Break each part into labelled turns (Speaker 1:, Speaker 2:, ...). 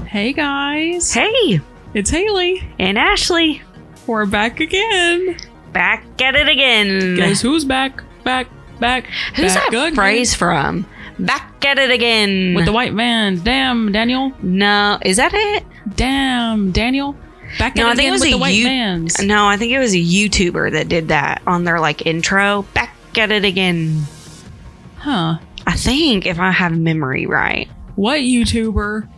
Speaker 1: Hey guys.
Speaker 2: Hey,
Speaker 1: It's Haley.
Speaker 2: and Ashley.
Speaker 1: We're back again.
Speaker 2: Back at it again.
Speaker 1: Guess who's back? Back.
Speaker 2: Who's
Speaker 1: back
Speaker 2: that
Speaker 1: again.
Speaker 2: phrase from? Back at it again.
Speaker 1: With the white van. Damn, Daniel.
Speaker 2: No, is that it?
Speaker 1: Damn, Daniel. Back at it again with the white vans.
Speaker 2: No, I think it was a YouTuber that did that on their intro. Back at it again.
Speaker 1: Huh.
Speaker 2: I think, if I have memory right.
Speaker 1: What YouTuber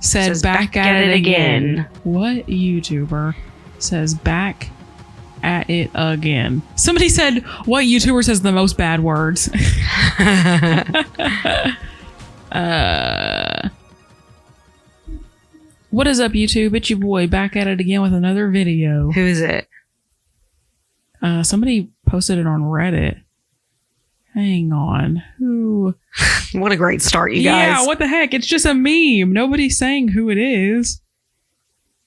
Speaker 1: says back at it again? What YouTuber says back at it again? Somebody said, what YouTuber says the most bad words? What is up, YouTube? It's your boy back at it again with another video.
Speaker 2: Who is it?
Speaker 1: Somebody posted it on Reddit. Hang on. Who?
Speaker 2: What a great start, you guys.
Speaker 1: Yeah, what the heck? It's just a meme. Nobody's saying who it is.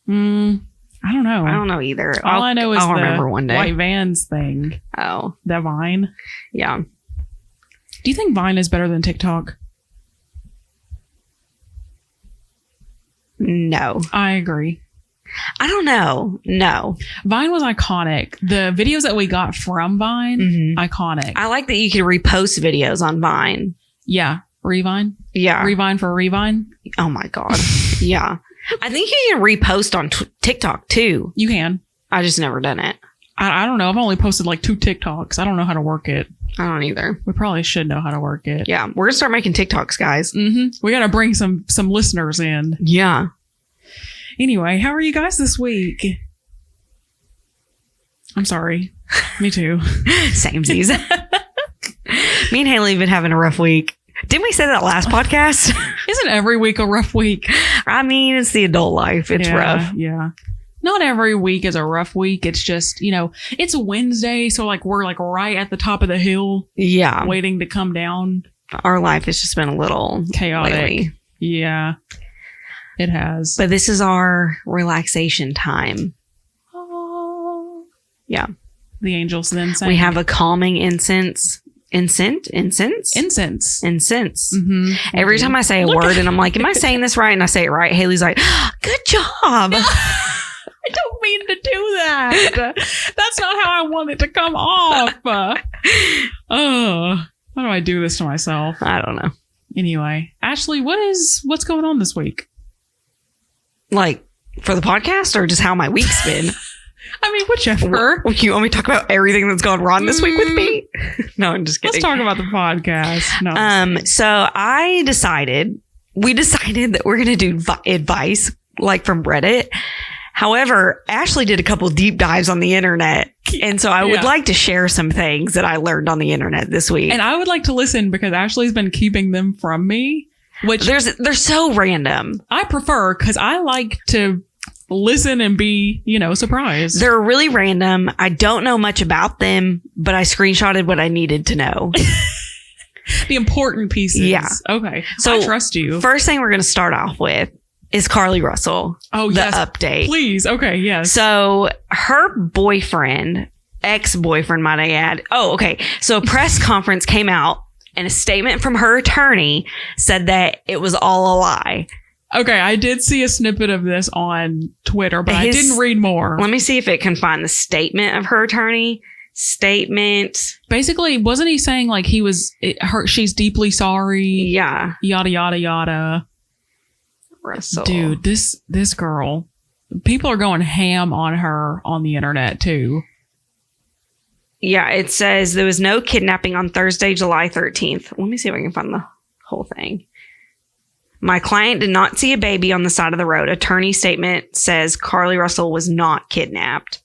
Speaker 1: I don't know.
Speaker 2: I don't know either.
Speaker 1: All I know is
Speaker 2: I'll
Speaker 1: the
Speaker 2: remember one day.
Speaker 1: white vans thing.
Speaker 2: Oh,
Speaker 1: That Vine.
Speaker 2: yeah.
Speaker 1: Do you think Vine is better than TikTok?
Speaker 2: No.
Speaker 1: I agree.
Speaker 2: I don't know. No.
Speaker 1: Vine was iconic. The videos that we got from Vine, iconic.
Speaker 2: I like that you can repost videos on Vine.
Speaker 1: Yeah. Revine?
Speaker 2: Yeah.
Speaker 1: Revine for Revine?
Speaker 2: Oh my God. Yeah. I think you can repost on TikTok too.
Speaker 1: You can.
Speaker 2: I just never done it.
Speaker 1: I don't know. I've only posted 2 TikToks. I don't know how to work it.
Speaker 2: I don't either.
Speaker 1: We probably should know how to work it.
Speaker 2: Yeah. We're going to start making TikToks, guys.
Speaker 1: We got to bring some listeners in.
Speaker 2: Yeah.
Speaker 1: Anyway, how are you guys this week? I'm sorry. Me too.
Speaker 2: Samesies. Me and Haley have been having a rough week. Didn't we say that last podcast?
Speaker 1: Isn't every week a rough week?
Speaker 2: I mean, it's the adult life. It's rough.
Speaker 1: Yeah. Not every week is a rough week. It's just, it's Wednesday. So we're right at the top of the hill.
Speaker 2: Yeah.
Speaker 1: Waiting to come down.
Speaker 2: Our life has just been a little
Speaker 1: Chaotic.
Speaker 2: lately.
Speaker 1: Yeah. It has.
Speaker 2: But this is our relaxation time. Yeah.
Speaker 1: The angels then sang.
Speaker 2: We have a calming incense. Incense?
Speaker 1: Incense. Mm-hmm.
Speaker 2: Every time I say a word and I'm like, am I saying this right? And I say it right. Haley's like, good job.
Speaker 1: I don't mean to do that. That's not how I want it to come off. Why do I do this to myself?
Speaker 2: I don't know.
Speaker 1: Anyway, Ashley, what's going on this week?
Speaker 2: For the podcast or just how my week's been?
Speaker 1: I mean, whichever.
Speaker 2: You want me to talk about everything that's gone wrong this week with me? No, I'm just kidding.
Speaker 1: Let's talk about the podcast. No.
Speaker 2: So we decided that we're going to do advice from Reddit. However, Ashley did a couple deep dives on the internet. And so I would like to share some things that I learned on the internet this week.
Speaker 1: And I would like to listen because Ashley's been keeping them from me, which
Speaker 2: they're so random.
Speaker 1: I prefer because I like to listen and be, surprised.
Speaker 2: They're really random. I don't know much about them, but I screenshotted what I needed to know.
Speaker 1: The important pieces. Yeah. Okay. So I trust you.
Speaker 2: First thing we're going to start off with is Carly Russell.
Speaker 1: Oh,
Speaker 2: the update.
Speaker 1: Please. Okay. Yes.
Speaker 2: So her boyfriend, ex-boyfriend, might I add. Oh, okay. So a press conference came out and a statement from her attorney said that it was all a lie.
Speaker 1: Okay, I did see a snippet of this on Twitter, but I didn't read more.
Speaker 2: Let me see if it can find the statement of her attorney. Statement.
Speaker 1: Basically, wasn't he saying she's deeply sorry?
Speaker 2: Yeah.
Speaker 1: Yada, yada, yada.
Speaker 2: Russell.
Speaker 1: Dude, this girl, people are going ham on her on the internet too.
Speaker 2: Yeah, it says there was no kidnapping on Thursday, July 13th. Let me see if I can find the whole thing. My client did not see a baby on the side of the road. Attorney statement says Carly Russell was not kidnapped.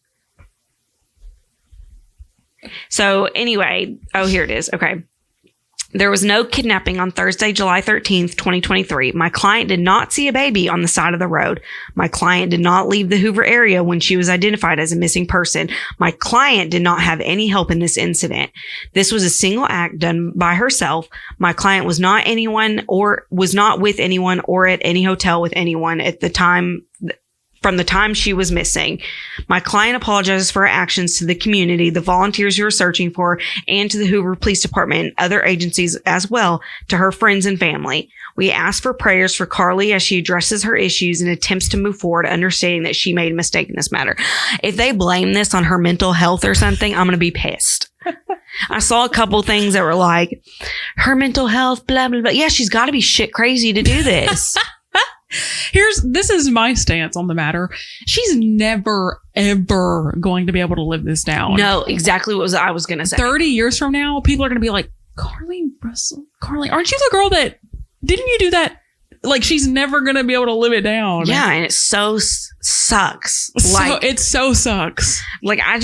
Speaker 2: So anyway, here it is. Okay. There was no kidnapping on Thursday, July 13th, 2023. My client did not see a baby on the side of the road. My client did not leave the Hoover area when she was identified as a missing person. My client did not have any help in this incident. This was a single act done by herself. My client was not with anyone or at any hotel with anyone at the time. From the time she was missing. My client apologizes for her actions to the community, the volunteers who are searching for, and to the Hoover Police Department and other agencies, as well to her friends and family. We ask for prayers for Carly as she addresses her issues and attempts to move forward, understanding that she made a mistake in this matter. If they blame this on her mental health or something, I'm going to be pissed. I saw a couple things that were like, her mental health, blah, blah, blah. Yeah, she's got to be shit crazy to do this.
Speaker 1: This is my stance on the matter. She's never, ever going to be able to live this down.
Speaker 2: No, exactly what I was going to say.
Speaker 1: 30 years from now, people are going to be like, Carly Russell, aren't you the girl that, didn't you do that? Like, she's never going to be able to live it down.
Speaker 2: Yeah, and it so sucks.
Speaker 1: It so sucks.
Speaker 2: Like, I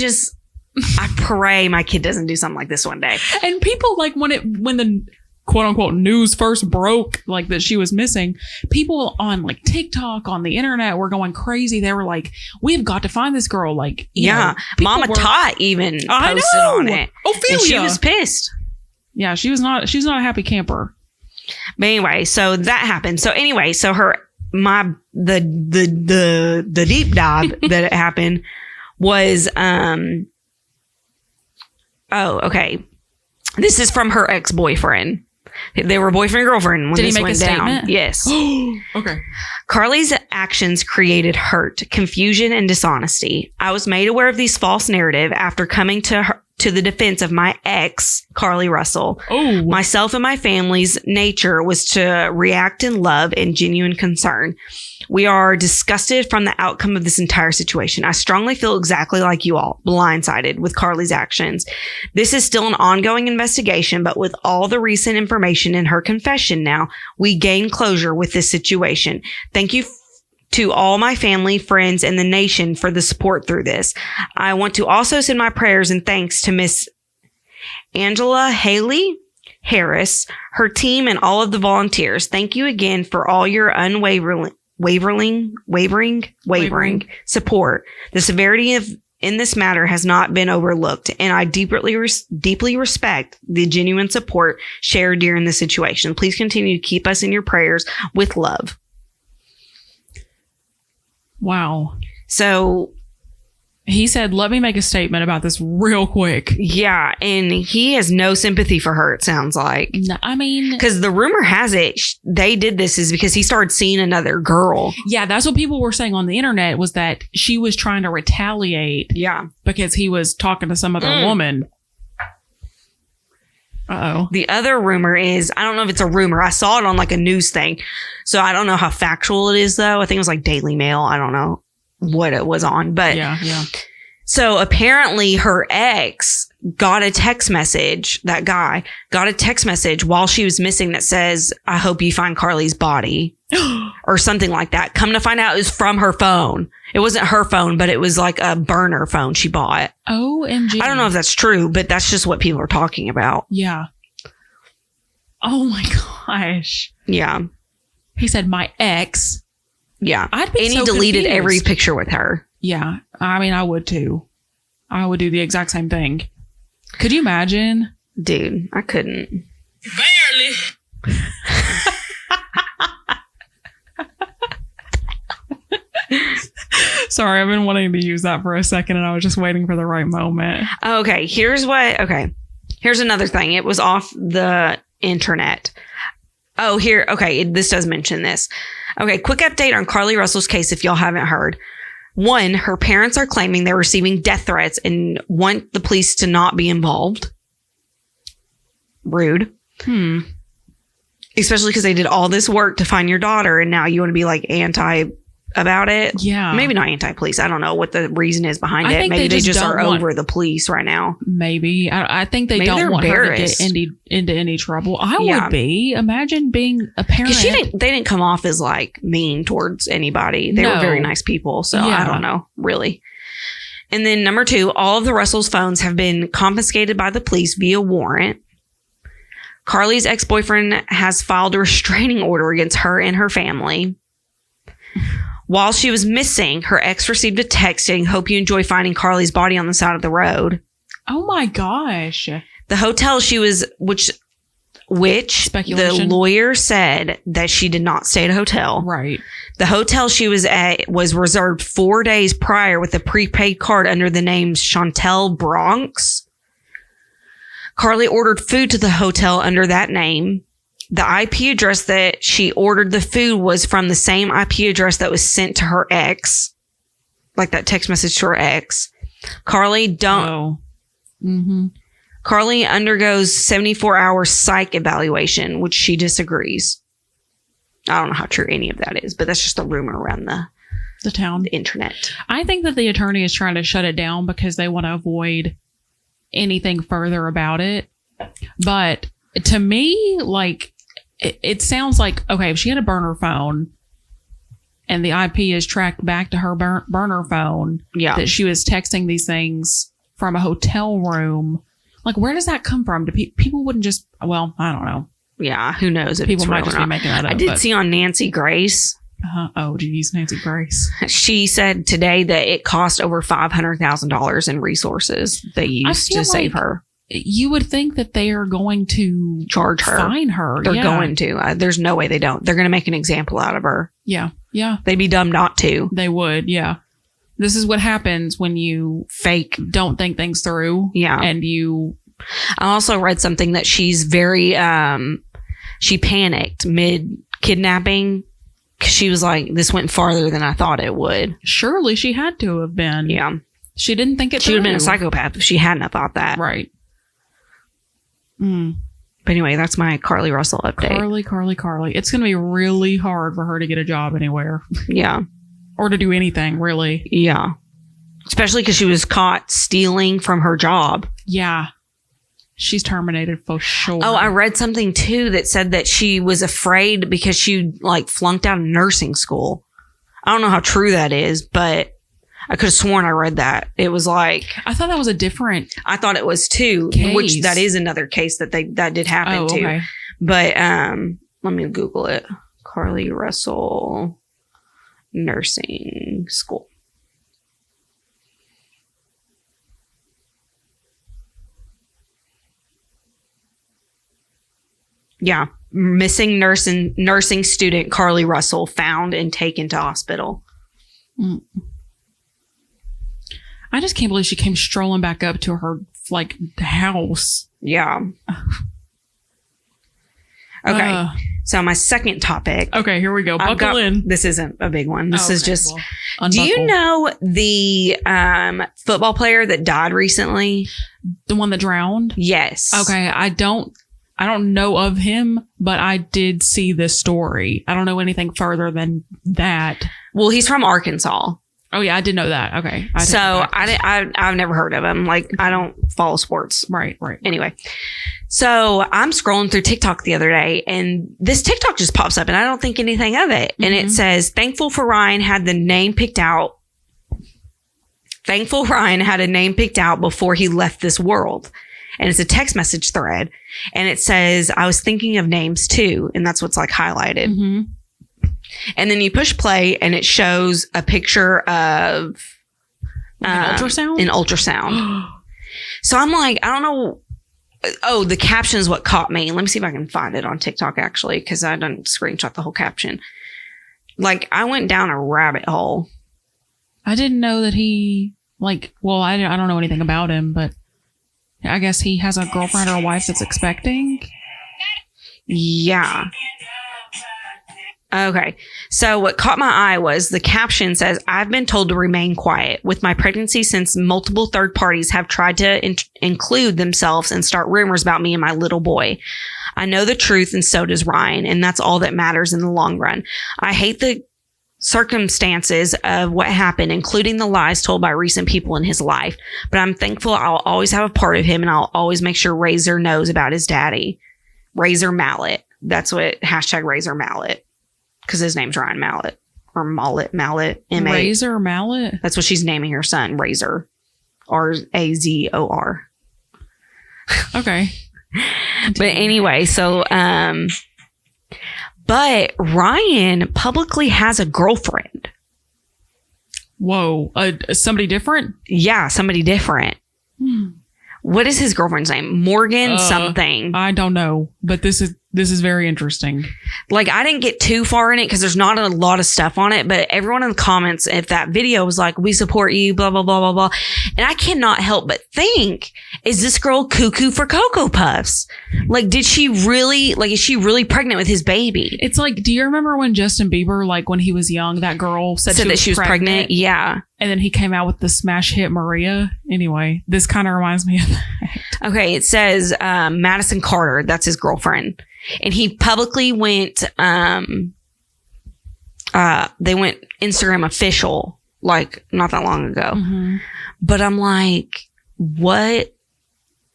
Speaker 2: pray my kid doesn't do something like this one day.
Speaker 1: And people, like, when the quote unquote news first broke, like that she was missing, people on like TikTok, on the internet were going crazy. They were like, we've got to find this girl. Like,
Speaker 2: Mama Tot even posted on it.
Speaker 1: Ophelia.
Speaker 2: And she was pissed.
Speaker 1: Yeah, she's not a happy camper.
Speaker 2: But anyway, so that happened. So anyway, so the deep dive that it happened was, okay. This is from her ex-boyfriend. They were boyfriend and girlfriend when this went down.
Speaker 1: Statement?
Speaker 2: Yes.
Speaker 1: Okay.
Speaker 2: Carly's actions created hurt, confusion, and dishonesty. I was made aware of these false narrative after coming to the defense of my ex, Carly Russell.
Speaker 1: Oh.
Speaker 2: Myself and my family's nature was to react in love and genuine concern. We are disgusted from the outcome of this entire situation. I strongly feel exactly like you all, blindsided with Carly's actions. This is still an ongoing investigation, but with all the recent information in her confession now, we gain closure with this situation. Thank you to all my family, friends, and the nation for the support through this. I want to also send my prayers and thanks to Miss Angela Haley Harris, her team, and all of the volunteers. Thank you again for all your unwavering support. The severity in this matter has not been overlooked, and I deeply respect the genuine support shared during the situation. Please continue to keep us in your prayers with love.
Speaker 1: Wow.
Speaker 2: So
Speaker 1: he said, let me make a statement about this real quick.
Speaker 2: Yeah, and he has no sympathy for her, it sounds like.
Speaker 1: No, I mean,
Speaker 2: because the rumor has it they did this is because he started seeing another girl.
Speaker 1: Yeah, that's what people were saying on the internet, was that she was trying to retaliate.
Speaker 2: Yeah.
Speaker 1: Because he was talking to some other woman. Uh-oh.
Speaker 2: The other rumor is, I don't know if it's a rumor. I saw it on like a news thing. So I don't know how factual it is, though. I think it was like Daily Mail. I don't know what it was on, but
Speaker 1: yeah.
Speaker 2: So apparently her ex got a text message. That guy got a text message while she was missing that says, I hope you find Carly's body or something like that. Come to find out, it was from her phone. It wasn't her phone, but it was like a burner phone she bought.
Speaker 1: OMG.
Speaker 2: I don't know if that's true, but that's just what people are talking about.
Speaker 1: Yeah. Oh my gosh.
Speaker 2: Yeah.
Speaker 1: He said, my ex.
Speaker 2: Yeah.
Speaker 1: I'd be
Speaker 2: and
Speaker 1: so
Speaker 2: he deleted
Speaker 1: confused.
Speaker 2: every picture with her.
Speaker 1: Yeah. I mean, I would too. I would do the exact same thing. Could you imagine?
Speaker 2: Dude, I couldn't.
Speaker 3: Barely.
Speaker 1: Sorry, I've been wanting to use that for a second and I was just waiting for the right moment.
Speaker 2: Okay, here's another thing. It was off the internet. Oh, here. Okay, this does mention this. Okay, quick update on Carly Russell's case if y'all haven't heard. One, her parents are claiming they're receiving death threats and want the police to not be involved. Rude. Especially because they did all this work to find your daughter and now you want to be like anti about it.
Speaker 1: Yeah.
Speaker 2: Maybe not anti-police. I don't know what the reason is behind it. Maybe they just are over the police right now.
Speaker 1: Maybe. I think they don't want her to get into any trouble. I would be. Imagine being a parent.
Speaker 2: Because they didn't come off as like mean towards anybody. They were very nice people. So I don't know, really. And then number 2, all of the Russell's phones have been confiscated by the police via warrant. Carly's ex-boyfriend has filed a restraining order against her and her family. While she was missing, her ex received a text saying, "Hope you enjoy finding Carly's body on the side of the road."
Speaker 1: Oh my gosh.
Speaker 2: The hotel she was, which the lawyer said that she did not stay at a hotel.
Speaker 1: Right.
Speaker 2: The hotel she was at was reserved 4 days prior with a prepaid card under the name Chantel Bronx. Carly ordered food to the hotel under that name. The IP address that she ordered the food was from the same IP address that was sent to her ex. Like that text message to her ex. Carly undergoes 74-hour psych evaluation, which she disagrees. I don't know how true any of that is, but that's just a rumor around
Speaker 1: the town,
Speaker 2: the internet.
Speaker 1: I think that the attorney is trying to shut it down because they want to avoid anything further about it. But to me, like, it sounds like, okay, if she had a burner phone and the IP is tracked back to her burner phone, that she was texting these things from a hotel room, like, where does that come from? Do people wouldn't just, well, I don't know.
Speaker 2: Yeah, who knows if
Speaker 1: people
Speaker 2: it's
Speaker 1: might
Speaker 2: real
Speaker 1: just
Speaker 2: or
Speaker 1: be
Speaker 2: not.
Speaker 1: making that up.
Speaker 2: I did see on Nancy Grace.
Speaker 1: Oh, did you use Nancy Grace?
Speaker 2: She said today that it cost over $500,000 in resources they used to save her.
Speaker 1: You would think that they are going to
Speaker 2: charge her,
Speaker 1: fine her.
Speaker 2: They're going to. There's no way they don't. They're going to make an example out of her.
Speaker 1: Yeah, yeah.
Speaker 2: They'd be dumb not to.
Speaker 1: They would. Yeah. This is what happens when you don't think things through.
Speaker 2: Yeah,
Speaker 1: and you.
Speaker 2: I also read something that she's very. She panicked mid kidnapping. She was like, "This went farther than I thought it would."
Speaker 1: Surely she had to have been.
Speaker 2: Yeah,
Speaker 1: she didn't think it.
Speaker 2: She would have been a psychopath if she hadn't have thought that.
Speaker 1: Right.
Speaker 2: But anyway, that's my Carly Russell update.
Speaker 1: Carly. It's going to be really hard for her to get a job anywhere.
Speaker 2: Yeah.
Speaker 1: Or to do anything, really.
Speaker 2: Yeah. Especially because she was caught stealing from her job.
Speaker 1: Yeah. She's terminated for sure.
Speaker 2: Oh, I read something too that said that she was afraid because she flunked out of nursing school. I don't know how true that is, but I could have sworn I read that. It was like,
Speaker 1: I thought that was a different.
Speaker 2: I thought it was too,
Speaker 1: case.
Speaker 2: Which that is another case that did happen too. Okay. But let me Google it. Carly Russell nursing school. Yeah, missing nursing student Carly Russell found and taken to hospital.
Speaker 1: I just can't believe she came strolling back up to her house.
Speaker 2: Yeah. Okay. So my second topic.
Speaker 1: Okay, here we go. Buckle in.
Speaker 2: This isn't a big one. This is just.
Speaker 1: Well,
Speaker 2: do you know the football player that died recently?
Speaker 1: The one that drowned?
Speaker 2: Yes.
Speaker 1: Okay, I don't know of him, but I did see this story. I don't know anything further than that.
Speaker 2: Well, he's from Arkansas.
Speaker 1: Oh yeah, I did know that. Okay.
Speaker 2: I've never heard of him. I don't follow sports.
Speaker 1: Right.
Speaker 2: Anyway, so I'm scrolling through TikTok the other day and this TikTok just pops up and I don't think anything of it. Mm-hmm. And it says, thankful Ryan had a name picked out before he left this world. And it's a text message thread. And it says, I was thinking of names too. And that's what's highlighted. Mm-hmm. And then you push play and it shows a picture of
Speaker 1: an ultrasound.
Speaker 2: An ultrasound. So I'm like, I don't know. Oh, the caption is what caught me. Let me see if I can find it on TikTok actually, because I didn't screenshot the whole caption. I went down a rabbit hole.
Speaker 1: I didn't know that he I don't know anything about him, but I guess he has a girlfriend or a wife that's expecting.
Speaker 2: Yeah. Okay. So what caught my eye was the caption says, I've been told to remain quiet with my pregnancy since multiple third parties have tried to include themselves and start rumors about me and my little boy. I know the truth and so does Ryan, and that's all that matters in the long run. I hate the circumstances of what happened, including the lies told by recent people in his life, but I'm thankful I'll always have a part of him and I'll always make sure Razor knows about his daddy. Razor Mallet. That's what #Razor Mallet. Because his name's Ryan Mallet. Or Mallet. M-A.
Speaker 1: Razor Mallet?
Speaker 2: That's what she's naming her son, Razor. R-A-Z-O-R.
Speaker 1: Okay.
Speaker 2: But anyway, so but Ryan publicly has a girlfriend.
Speaker 1: Whoa, somebody different?
Speaker 2: Yeah, somebody different. What is his girlfriend's name? Morgan something.
Speaker 1: I don't know, but this is very interesting.
Speaker 2: Like, I didn't get too far in it because there's not a lot of stuff on it, but everyone in the comments, if that video was like, we support you, blah, blah, blah, blah, blah. And I cannot help but think, is this girl cuckoo for Cocoa Puffs? Like, is she really pregnant with his baby?
Speaker 1: It's like, do you remember when Justin Bieber, like when he was young, that girl said that she was pregnant?
Speaker 2: Yeah.
Speaker 1: And then he came out with the smash hit Maria. Anyway, this kind of reminds me of that.
Speaker 2: Okay, it says Madison Carter, that's his girlfriend. And he publicly went, they went Instagram official, like not that long ago. Mm-hmm. But I'm like, what?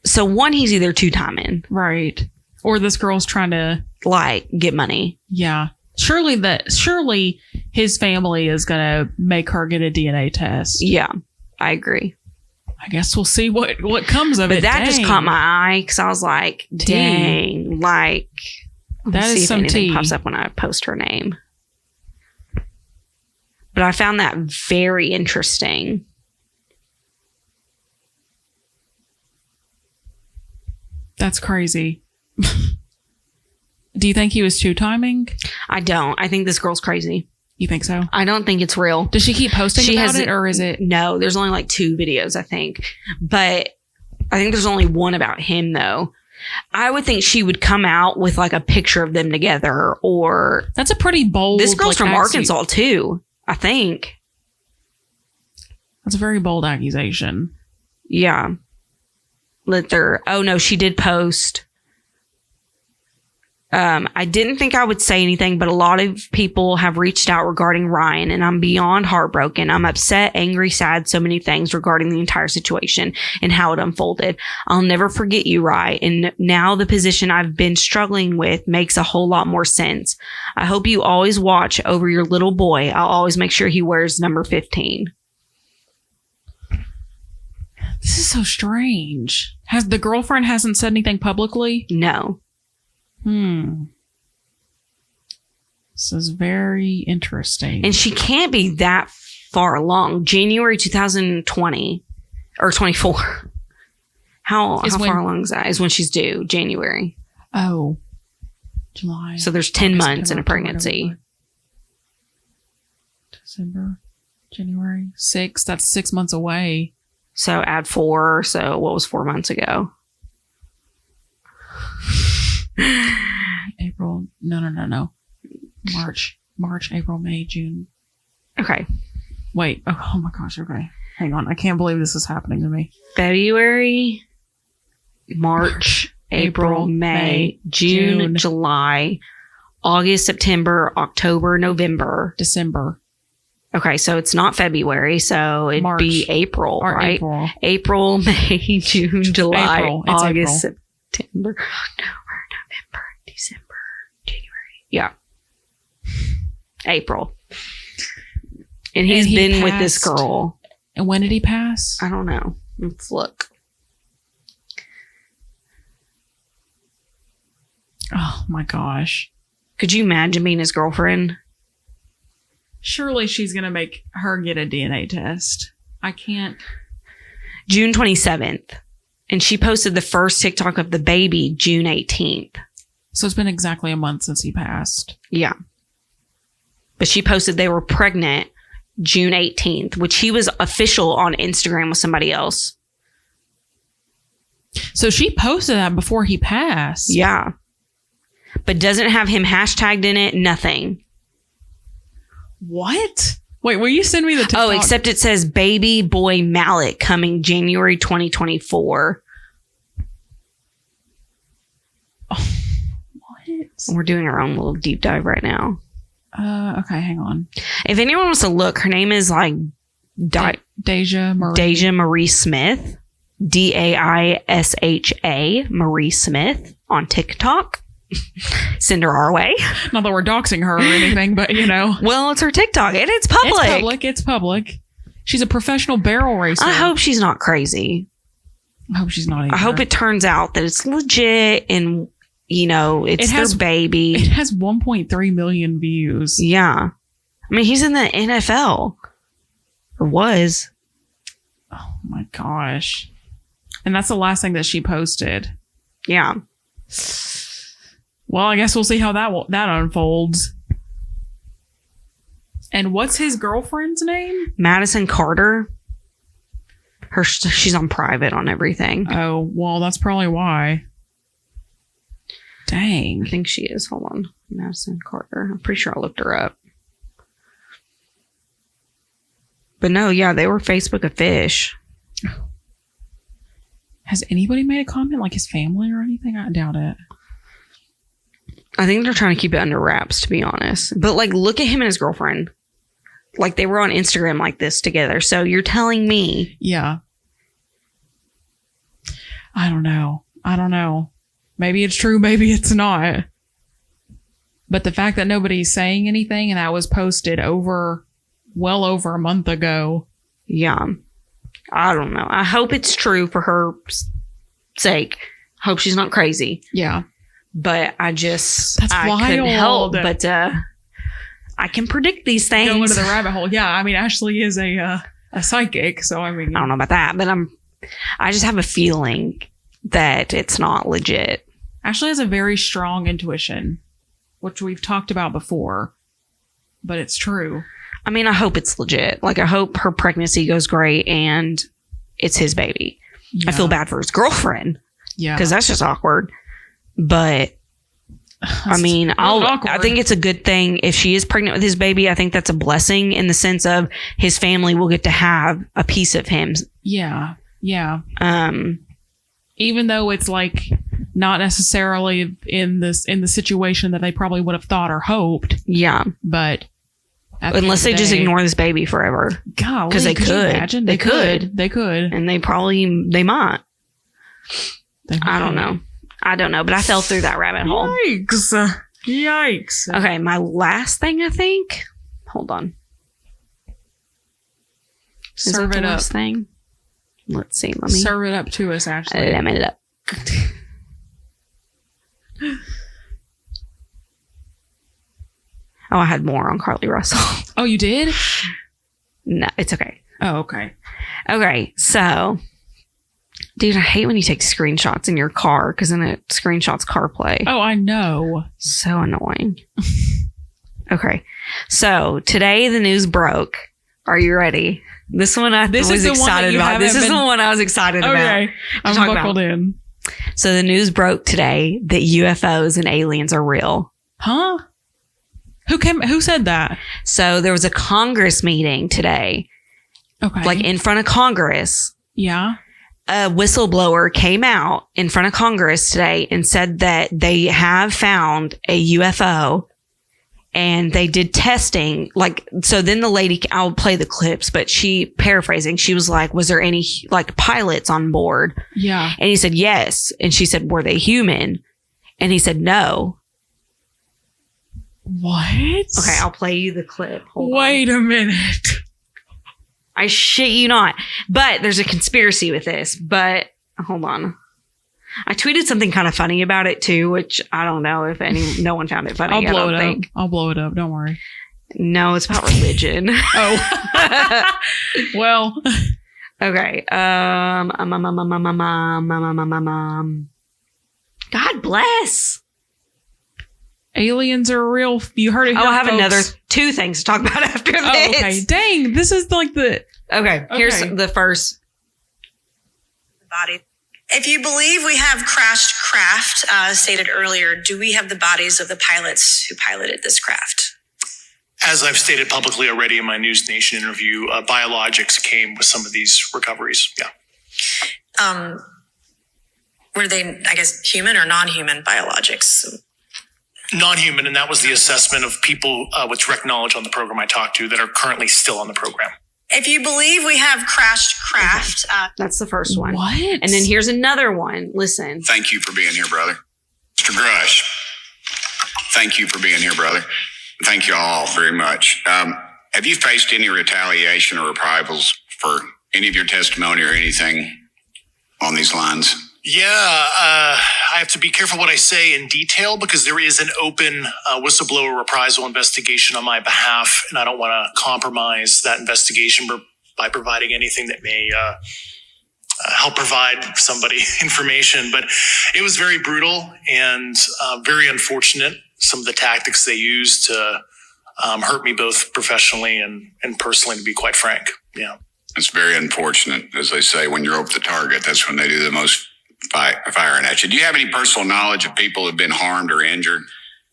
Speaker 2: So one, he's either two-timing.
Speaker 1: Right. Or this girl's trying to
Speaker 2: like get money.
Speaker 1: Yeah. Surely his family is going to make her get a DNA test.
Speaker 2: Yeah, I agree.
Speaker 1: I guess we'll see what comes of it.
Speaker 2: But that just caught my eye because I was like, dang, like,
Speaker 1: that is some tea.
Speaker 2: Pops up when I post her name. But I found that very interesting.
Speaker 1: That's crazy. Do you think he was two-timing?
Speaker 2: I don't. I think this girl's crazy.
Speaker 1: You think so?
Speaker 2: I don't think it's real.
Speaker 1: Does she keep posting about it, or is it?
Speaker 2: No, there's only like 2 videos, I think. But I think there's only one about him, though. I would think she would come out with like a picture of them together, or...
Speaker 1: That's a pretty bold...
Speaker 2: This girl's from Arkansas, too, I think.
Speaker 1: That's a very bold accusation.
Speaker 2: Yeah. Oh, no, she did post... I didn't think I would say anything, but a lot of people have reached out regarding Ryan, and I'm beyond heartbroken. I'm upset, angry, sad, so many things regarding the entire situation and how it unfolded. I'll never forget you, Ryan, and now the position I've been struggling with makes a whole lot more sense. I hope you always watch over your little boy. I'll always make sure he wears number 15.
Speaker 1: This is so strange. The girlfriend hasn't said anything publicly?
Speaker 2: No.
Speaker 1: This is very interesting.
Speaker 2: And she can't be that far along. January 2020 or 24. How far along is that? Is when she's due. January.
Speaker 1: Oh. July.
Speaker 2: So there's 10 months in a pregnancy.
Speaker 1: December, January, 6. That's 6 months away.
Speaker 2: So add 4. So what was 4 months ago?
Speaker 1: April. No. March, April, May, June.
Speaker 2: Okay.
Speaker 1: Wait. Oh my gosh. Okay. Hang on. I can't believe this is happening to me.
Speaker 2: February, March, April, May, June, July, August, September, October, November,
Speaker 1: December.
Speaker 2: Okay, so it's not February, so it'd be April, right? April, May, June, July, August, September, October, November, December, January. Yeah. April. And he's been with this girl.
Speaker 1: And when did he pass?
Speaker 2: I don't know. Let's look.
Speaker 1: Oh my gosh.
Speaker 2: Could you imagine being his girlfriend?
Speaker 1: Surely she's going to make her get a DNA test. I can't.
Speaker 2: June 27th. And she posted the first TikTok of the baby June 18th.
Speaker 1: So it's been exactly a month since he passed.
Speaker 2: Yeah. But she posted they were pregnant June 18th, which he was official on Instagram with somebody else.
Speaker 1: So she posted that before he passed.
Speaker 2: Yeah. But doesn't have him hashtagged in it. Nothing.
Speaker 1: What? Wait, will you send me the TikTok?
Speaker 2: Oh, except it says baby boy Mallet coming January 2024.
Speaker 1: Oh, what?
Speaker 2: We're doing our own little deep dive right now.
Speaker 1: Okay, hang on.
Speaker 2: If anyone wants to look, her name is like
Speaker 1: Deja
Speaker 2: Marie Smith. DAISHA Marie Smith on TikTok. Send her our way.
Speaker 1: Not that we're doxing her or anything, but you know.
Speaker 2: Well, it's her TikTok and it's public.
Speaker 1: It's public. She's a professional barrel racer.
Speaker 2: I hope she's not crazy.
Speaker 1: I hope she's not either.
Speaker 2: I hope it turns out that it's legit and, it's their baby.
Speaker 1: It has 1.3 million views.
Speaker 2: Yeah. I mean, he's in the NFL. Or was.
Speaker 1: Oh my gosh. And that's the last thing that she posted.
Speaker 2: Yeah.
Speaker 1: Well, I guess we'll see how that unfolds. And what's his girlfriend's name?
Speaker 2: Madison Carter. She's on private on everything.
Speaker 1: Oh, well, that's probably why. Dang.
Speaker 2: I think she is. Hold on. Madison Carter. I'm pretty sure I looked her up. But no, yeah, they were Facebook a fish.
Speaker 1: Has anybody made a comment, like his family or anything? I doubt it.
Speaker 2: I think they're trying to keep it under wraps, to be honest. But like, look at him and his girlfriend. Like, they were on Instagram like this together. So you're telling me.
Speaker 1: Yeah. I don't know. Maybe it's true. Maybe it's not. But the fact that nobody's saying anything and that was posted well over a month ago.
Speaker 2: Yeah. I don't know. I hope it's true for her sake. Hope she's not crazy.
Speaker 1: Yeah.
Speaker 2: But I
Speaker 1: wild.
Speaker 2: couldn't help but I can predict these things.
Speaker 1: Go into the rabbit hole. Yeah, I mean, Ashley is a psychic, so I mean,
Speaker 2: I don't know about that, but I just have a feeling that it's not legit.
Speaker 1: Ashley has a very strong intuition, which we've talked about before, but it's true.
Speaker 2: I mean, I hope it's legit. Like, I hope her pregnancy goes great and it's his baby. Yeah. I feel bad for his girlfriend.
Speaker 1: Yeah.
Speaker 2: Because that's just awkward. But I mean, I think it's a good thing if she is pregnant with his baby. I think that's a blessing in the sense of his family will get to have a piece of him.
Speaker 1: Yeah. Yeah. Even though it's like not necessarily in the situation that they probably would have thought or hoped.
Speaker 2: Yeah.
Speaker 1: But
Speaker 2: unless they just ignore this baby forever.
Speaker 1: God,
Speaker 2: because they could.
Speaker 1: Imagine? They could. And
Speaker 2: they might. I don't know. But I fell through that rabbit hole.
Speaker 1: Yikes.
Speaker 2: Okay, my last thing, I think. Hold on.
Speaker 1: Serve it up.
Speaker 2: Last thing? Let's see. Let me
Speaker 1: serve it up to us, Ashley.
Speaker 2: Let me look. Oh, I had more on Carly Russell.
Speaker 1: Oh, you did?
Speaker 2: No, it's okay.
Speaker 1: Oh, okay.
Speaker 2: Okay, so, dude, I hate when you take screenshots in your car because then it screenshots CarPlay.
Speaker 1: Oh, I know.
Speaker 2: So annoying. Okay, so today the news broke. Are you ready? This one I was excited about. This is the one I was excited about.
Speaker 1: Okay, I'm buckled in.
Speaker 2: So the news broke today that UFOs and aliens are real.
Speaker 1: Huh? Who said that?
Speaker 2: So there was a Congress meeting today.
Speaker 1: Okay.
Speaker 2: Like in front of Congress.
Speaker 1: Yeah.
Speaker 2: A whistleblower came out in front of Congress today and said that they have found a UFO and they did testing. Like, so then the lady, I'll play the clips, but paraphrasing, she was like, was there any like pilots on board?
Speaker 1: Yeah.
Speaker 2: And he said, yes. And she said, were they human? And he said, no.
Speaker 1: What?
Speaker 2: Okay, I'll play you the clip.
Speaker 1: Wait a minute.
Speaker 2: I shit you not. But there's a conspiracy with this. But hold on. I tweeted something kind of funny about it too, which I don't know if no one found it funny.
Speaker 1: I'll blow it up. Don't worry.
Speaker 2: No, it's about religion.
Speaker 1: Oh. Well.
Speaker 2: Okay. God bless.
Speaker 1: Aliens are real. You heard it here,
Speaker 2: I'll have
Speaker 1: folks.
Speaker 2: another 2 things to talk about after this.
Speaker 1: Oh, okay. Dang, this is like the...
Speaker 2: Okay, here's the first.
Speaker 4: Body. If you believe we have crashed craft, stated earlier, do we have the bodies of the pilots who piloted this craft?
Speaker 5: As I've stated publicly already in my News Nation interview, biologics came with some of these recoveries. Yeah.
Speaker 4: Were they, I guess, human or non-human biologics?
Speaker 5: Non-human, and that was the assessment of people with direct knowledge on the program I talked to that are currently still on the program.
Speaker 4: If you believe we have crashed craft...
Speaker 2: That's the first one.
Speaker 1: What?
Speaker 2: And then here's another one. Listen.
Speaker 6: Thank you for being here, brother. Mr. Grush, thank you for being here, brother. Thank you all very much. Have you faced any retaliation or reprisals for any of your testimony or anything on these lines?
Speaker 5: Yeah, I have to be careful what I say in detail because there is an open whistleblower reprisal investigation on my behalf, and I don't want to compromise that investigation by providing anything that may help provide somebody information. But it was very brutal and very unfortunate, some of the tactics they used to hurt me both professionally and personally, to be quite frank. Yeah.
Speaker 6: It's very unfortunate. As they say, when you're over the target, that's when they do the most firing at you. Do you have any personal knowledge of people who've been harmed or injured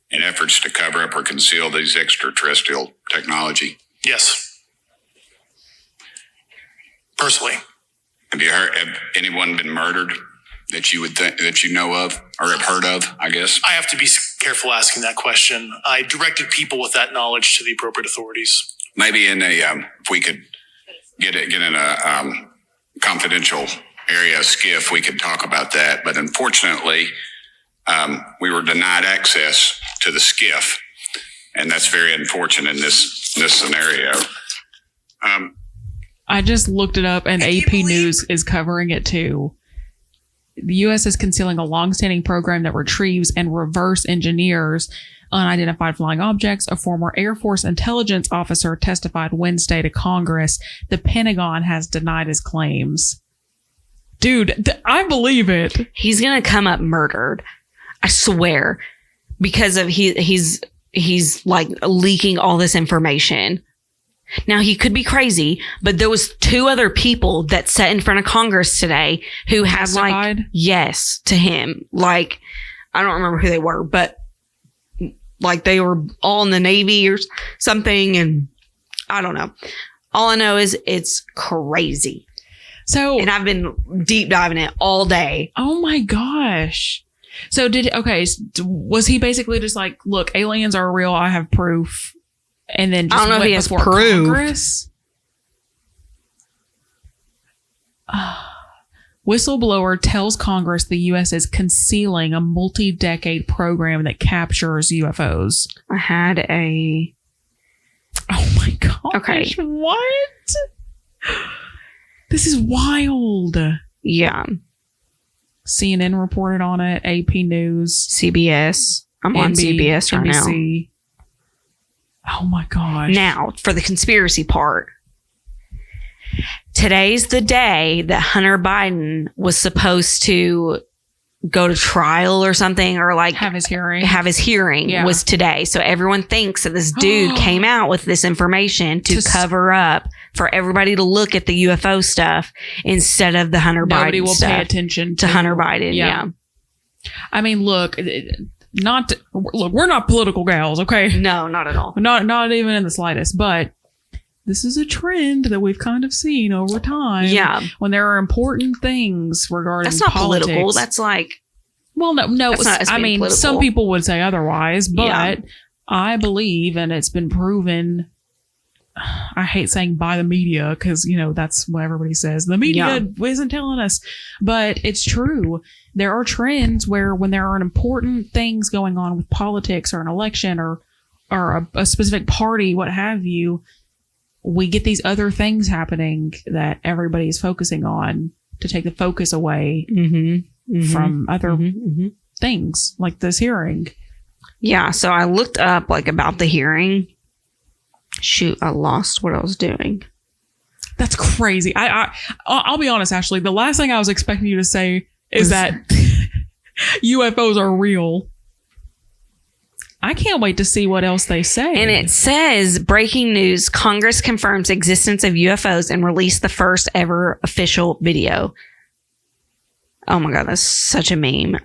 Speaker 6: in efforts to cover up or conceal these extraterrestrial technology?
Speaker 5: Yes. Personally.
Speaker 6: Have anyone been murdered that you would think that you know of or have heard of, I guess?
Speaker 5: I have to be careful asking that question. I directed people with that knowledge to the appropriate authorities.
Speaker 6: Maybe in a, if we could get in a confidential area, SCIF, we could talk about that. But unfortunately, we were denied access to the SCIF, and that's very unfortunate in this scenario.
Speaker 1: I just looked it up, and AP News is covering it too. The U.S. is concealing a longstanding program that retrieves and reverse engineers unidentified flying objects. A former Air Force intelligence officer testified Wednesday to Congress. The Pentagon has denied his claims. Dude, I believe it.
Speaker 2: He's going to come up murdered. I swear. Because of he's like leaking all this information. Now, he could be crazy, but there was 2 other people that sat in front of Congress today who had
Speaker 1: testified?
Speaker 2: like, yes, to him. Like, I don't remember who they were, but like they were all in the Navy or something. And I don't know. All I know is it's crazy.
Speaker 1: So,
Speaker 2: and I've been deep diving it all day.
Speaker 1: Oh my gosh. So was he basically just like, look, aliens are real. I have proof. And then just
Speaker 2: I don't know if he has
Speaker 1: before
Speaker 2: proof.
Speaker 1: Congress? Whistleblower tells Congress the U.S. is concealing a multi-decade program that captures UFOs.
Speaker 2: I had a...
Speaker 1: Oh my gosh.
Speaker 2: Okay.
Speaker 1: What? This is wild.
Speaker 2: Yeah.
Speaker 1: CNN reported on it. AP News.
Speaker 2: CBS. I'm on CBS right
Speaker 1: NBC. Oh my gosh.
Speaker 2: Now, for the conspiracy part. Today's the day that Hunter Biden was supposed to go to trial or something, or like
Speaker 1: have his hearing.
Speaker 2: Yeah. Was today. So everyone thinks that this dude came out with this information to cover up for everybody to look at the UFO stuff instead of the Hunter Biden stuff.
Speaker 1: Nobody will pay attention to
Speaker 2: Hunter Biden. Yeah.
Speaker 1: I mean, look, we're not political gals, okay?
Speaker 2: No, not at all.
Speaker 1: Not even in the slightest. But this is a trend that we've kind of seen over time.
Speaker 2: Yeah.
Speaker 1: When there are important things regarding
Speaker 2: that's not
Speaker 1: politics.
Speaker 2: Political. That's like...
Speaker 1: Well, no. I mean, political. Some people would say otherwise, but I believe, and it's been proven... I hate saying by the media because, that's what everybody says. The media isn't telling us. But it's true. There are trends where when there are important things going on with politics or an election or a specific party, what have you, we get these other things happening that everybody is focusing on to take the focus away from other things like this hearing.
Speaker 2: Yeah. So I looked up about the hearing. Shoot, I lost what I was doing.
Speaker 1: That's crazy. I'll be honest, Ashley. The last thing I was expecting you to say is that UFOs are real. I can't wait to see what else they say.
Speaker 2: And it says, breaking news, Congress confirms existence of UFOs and released the first ever official video. Oh my God, that's such a meme.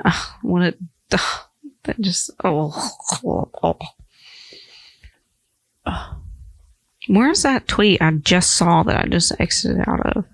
Speaker 2: Where's that tweet I just saw that I just exited out of?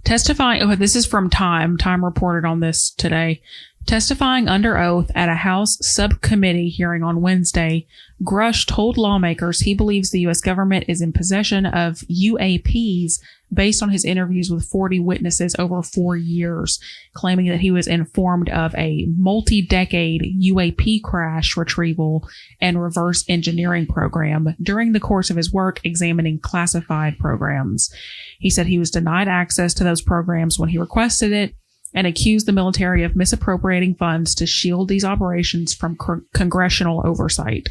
Speaker 1: Testifying, this is from Time. Time reported on this today. Testifying under oath at a House subcommittee hearing on Wednesday, Grush told lawmakers he believes the U.S. government is in possession of UAPs based on his interviews with 40 witnesses over 4 years, claiming that he was informed of a multi-decade UAP crash retrieval and reverse engineering program during the course of his work examining classified programs. He said he was denied access to those programs when he requested it, and accused the military of misappropriating funds to shield these operations from congressional oversight.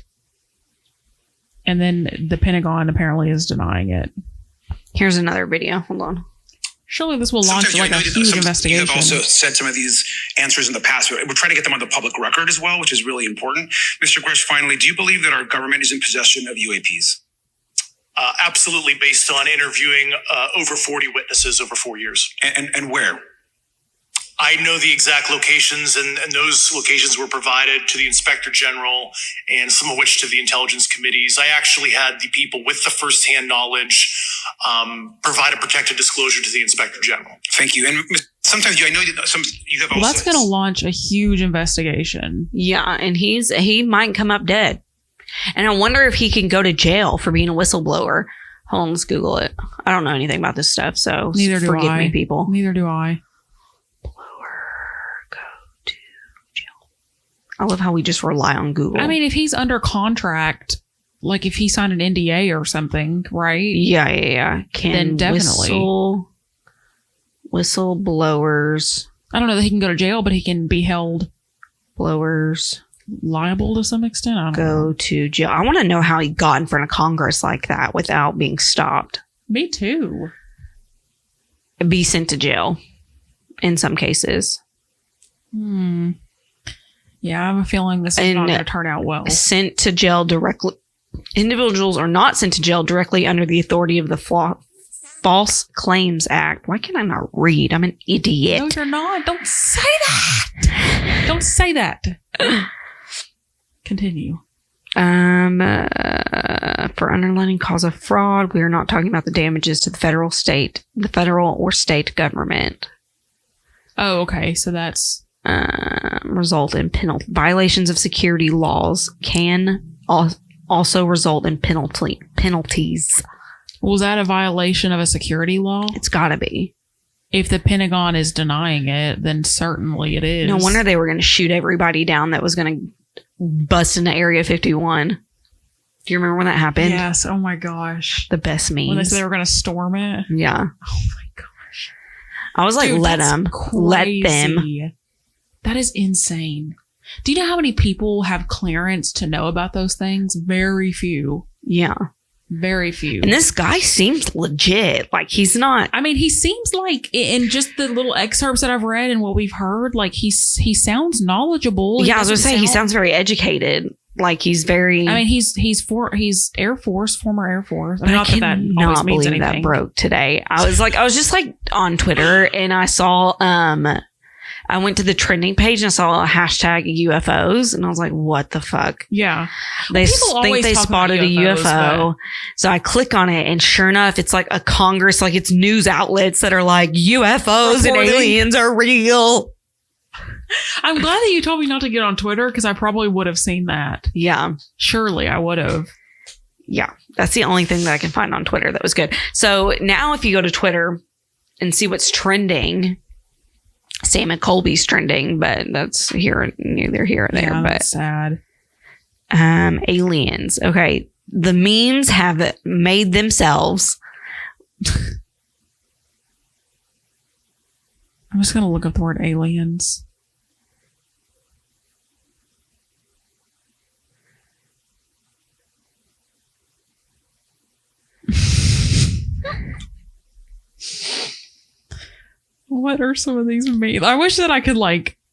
Speaker 1: And then the Pentagon apparently is denying it.
Speaker 2: Here's another video. Hold on.
Speaker 1: Surely this will launch like a huge investigation.
Speaker 7: You have also said some of these answers in the past. We're trying to get them on the public record as well, which is really important. Mr. Grush, finally, do you believe that our government is in possession of UAPs?
Speaker 5: Absolutely, based on interviewing over 40 witnesses over 4 years.
Speaker 7: And where?
Speaker 5: I know the exact locations, and those locations were provided to the Inspector General and some of which to the intelligence committees. I actually had the people with the firsthand knowledge provide a protected disclosure to the Inspector General.
Speaker 7: Thank you. And sometimes I know you have also...
Speaker 1: Well, that's going to launch a huge investigation.
Speaker 2: Yeah, and he might come up dead. And I wonder if he can go to jail for being a whistleblower. Hold on, let's Google it. I don't know anything about this stuff, so
Speaker 1: Neither do
Speaker 2: forgive
Speaker 1: I.
Speaker 2: me, people.
Speaker 1: Neither do I.
Speaker 2: I love how we just rely on Google.
Speaker 1: I mean, if he's under contract, like if he signed an NDA or something, right?
Speaker 2: Yeah.
Speaker 1: Then definitely.
Speaker 2: Whistleblowers.
Speaker 1: I don't know that he can go to jail, but he can be held
Speaker 2: Blowers.
Speaker 1: liable to some extent. I don't know.
Speaker 2: Go to jail. I want to know how he got in front of Congress like that without being stopped.
Speaker 1: Me too.
Speaker 2: Be sent to jail in some cases.
Speaker 1: Yeah, I have a feeling this is not going to turn out well.
Speaker 2: Sent to jail directly. Individuals are not sent to jail directly under the authority of the False Claims Act. Why can I not read? I'm an idiot.
Speaker 1: No, you're not. Don't say that. Don't say that. Continue.
Speaker 2: For underlying cause of fraud, we are not talking about the damages to the federal or state government.
Speaker 1: Oh, okay. So that's...
Speaker 2: result in penalty. Violations of security laws can also result in penalties.
Speaker 1: Was that a violation of a security law?
Speaker 2: It's gotta be.
Speaker 1: If the Pentagon is denying it, then certainly it is.
Speaker 2: No wonder they were going to shoot everybody down that was going to bust into Area 51. Do you remember when that happened?
Speaker 1: Yes. Oh my gosh.
Speaker 2: The best memes.
Speaker 1: When they said they were going to storm it.
Speaker 2: Yeah.
Speaker 1: Oh my gosh.
Speaker 2: I was like,
Speaker 1: Dude,
Speaker 2: let
Speaker 1: that's
Speaker 2: them.
Speaker 1: crazy.
Speaker 2: Let them.
Speaker 1: That is insane. Do you know how many people have clearance to know about those things? Very few.
Speaker 2: Yeah.
Speaker 1: Very few.
Speaker 2: And this guy seems legit. Like, he's not.
Speaker 1: I mean, he seems like, in just the little excerpts that I've read and what we've heard, like he sounds knowledgeable.
Speaker 2: Yeah, I was going to say, he sounds very educated. Like, he's very.
Speaker 1: I mean, he's Air Force, former Air Force. I mean,
Speaker 2: I
Speaker 1: not that always
Speaker 2: cannot
Speaker 1: means
Speaker 2: believe
Speaker 1: anything.
Speaker 2: that broke today. I was just like on Twitter, and I saw I went to the trending page and I saw a hashtag UFOs, and I was like, what the fuck?
Speaker 1: Yeah.
Speaker 2: They
Speaker 1: People
Speaker 2: think
Speaker 1: always
Speaker 2: they
Speaker 1: talk
Speaker 2: spotted
Speaker 1: about
Speaker 2: a UFO. So I click on it, and sure enough, it's like a Congress, like it's news outlets that are like, UFOs and
Speaker 1: Reporting.
Speaker 2: aliens are real.
Speaker 1: I'm glad that you told me not to get on Twitter, because I probably would have seen that.
Speaker 2: Yeah.
Speaker 1: Surely I would have.
Speaker 2: Yeah. That's the only thing that I can find on Twitter that was good. So now if you go to Twitter and see what's trending, Sam McColby's trending, but that's neither here or there.
Speaker 1: Yeah,
Speaker 2: but
Speaker 1: that's sad.
Speaker 2: Aliens. Okay. The memes have made themselves.
Speaker 1: I'm just going to look up the word aliens. What are some of these memes? I wish that I could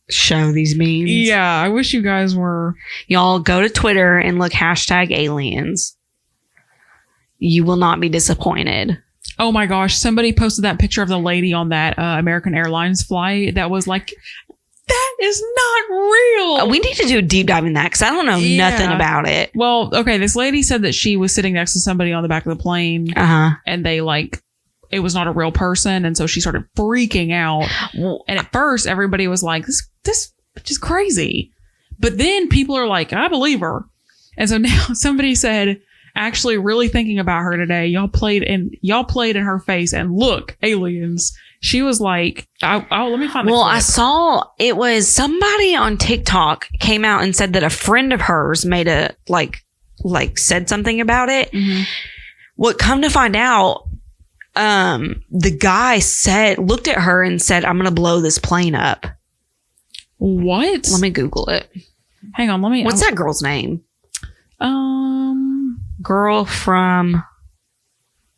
Speaker 2: Show these memes.
Speaker 1: Yeah, I wish you guys were.
Speaker 2: Y'all go to Twitter and look hashtag aliens. You will not be disappointed.
Speaker 1: Oh my gosh, somebody posted that picture of the lady on that American Airlines flight that was like, that is not real.
Speaker 2: We need to do a deep dive in that because I don't know nothing about it.
Speaker 1: Well, okay, this lady said that she was sitting next to somebody on the back of the plane, and they it was not a real person, and so she started freaking out. And at first, everybody was like, "This which is crazy. But then people are like, I believe her. And so now somebody said, actually really thinking about her today, y'all played in her face and look, aliens. She was like, let me find the clip.
Speaker 2: I saw it was somebody on TikTok came out and said that a friend of hers made a said something about it.
Speaker 1: Mm-hmm.
Speaker 2: What come to find out, the guy looked at her and said, I'm going to blow this plane up.
Speaker 1: What?
Speaker 2: Let me Google it.
Speaker 1: Hang on.
Speaker 2: What's that girl's name? Girl from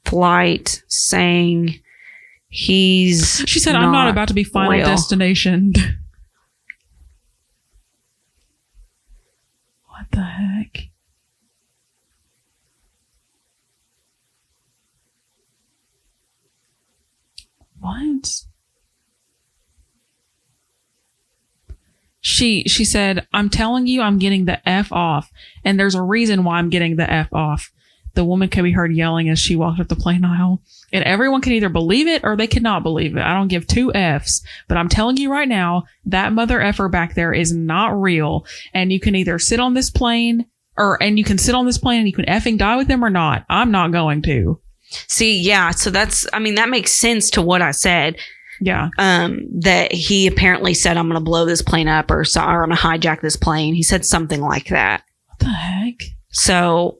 Speaker 2: Flight saying she said,
Speaker 1: I'm not about to be final destination. What the heck? What? She said, I'm telling you, I'm getting the F off. And there's a reason why I'm getting the F off. The woman could be heard yelling as she walked up the plane aisle. And everyone can either believe it or they cannot believe it. I don't give two Fs. But I'm telling you right now, that mother effer back there is not real. And you can either sit on this plane and you can effing die with them or not. I'm not going to.
Speaker 2: See, yeah. So that makes sense to what I said.
Speaker 1: Yeah.
Speaker 2: That he apparently said, I'm going to blow this plane up or I'm going to hijack this plane. He said something like that.
Speaker 1: What the heck?
Speaker 2: So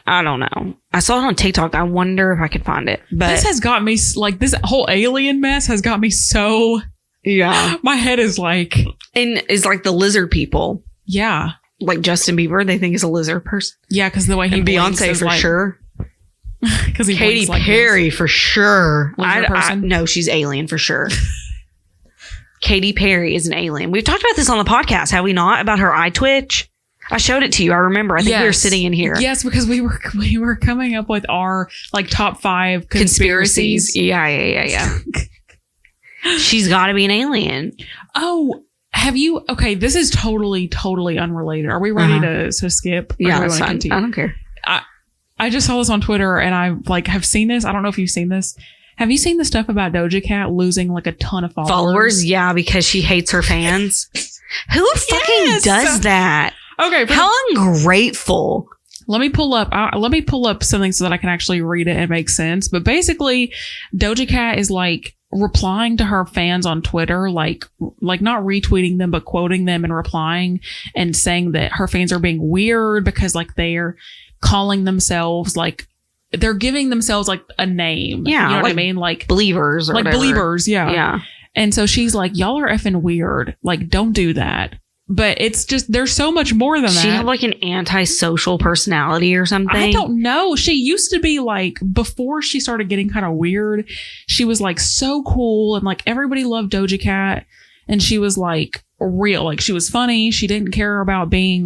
Speaker 2: I don't know. I saw it on TikTok. I wonder if I could find it. But
Speaker 1: this has got me this whole alien mess has got me so.
Speaker 2: Yeah.
Speaker 1: My head is like.
Speaker 2: And it's like the lizard people.
Speaker 1: Yeah.
Speaker 2: Like Justin Bieber, they think he's a lizard person.
Speaker 1: Yeah, because the way he blinks
Speaker 2: Beyonce
Speaker 1: is
Speaker 2: for
Speaker 1: like,
Speaker 2: sure.
Speaker 1: Because
Speaker 2: Katy Perry for sure. No, she's alien for sure. Katy Perry is an alien. We've talked about this on the podcast, have we not? About her eye twitch. I showed it to you. I remember. I think we were sitting in here.
Speaker 1: Yes, because we were coming up with our top 5 conspiracies.
Speaker 2: Yeah. She's got to be an alien.
Speaker 1: Oh, have you? Okay, this is totally unrelated. Are we ready to skip?
Speaker 2: Yeah, that's fine. I don't care.
Speaker 1: I just saw this on Twitter and I have seen this. I don't know if you've seen this. Have you seen the stuff about Doja Cat losing a ton of followers?
Speaker 2: Yeah, because she hates her fans. Who fucking does that?
Speaker 1: Okay.
Speaker 2: How ungrateful.
Speaker 1: Let me pull up something so that I can actually read it and make sense. But basically, Doja Cat is replying to her fans on Twitter, like not retweeting them, but quoting them and replying and saying that her fans are being weird because they're calling themselves they're giving themselves a name.
Speaker 2: Yeah.
Speaker 1: You know what I mean?
Speaker 2: Believers or whatever.
Speaker 1: Believers. Yeah.
Speaker 2: Yeah.
Speaker 1: And so she's like, y'all are effing weird. Don't do that. But it's just, there's so much more than that.
Speaker 2: She have an antisocial personality or something?
Speaker 1: I don't know. She used to be before she started getting kind of weird, she was so cool and everybody loved Doja Cat. And she was real. She was funny. She didn't care about being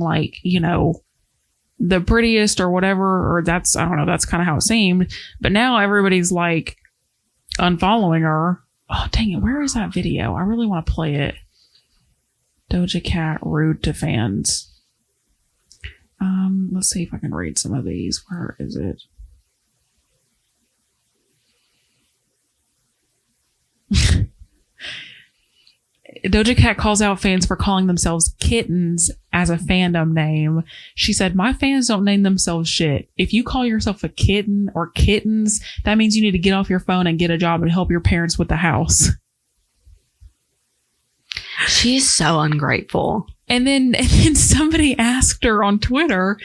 Speaker 1: the prettiest or whatever, or I don't know, that's kind of how it seemed. But now everybody's unfollowing her. Oh, dang it. Where is that video? I really want to play it. Doja Cat rude to fans. Let's see if I can read some of these. Where is it? Doja Cat calls out fans for calling themselves kittens as a fandom name. She said, my fans don't name themselves shit. If you call yourself a kitten or kittens, that means you need to get off your phone and get a job and help your parents with the house.
Speaker 2: She's so ungrateful.
Speaker 1: And then somebody asked her on Twitter,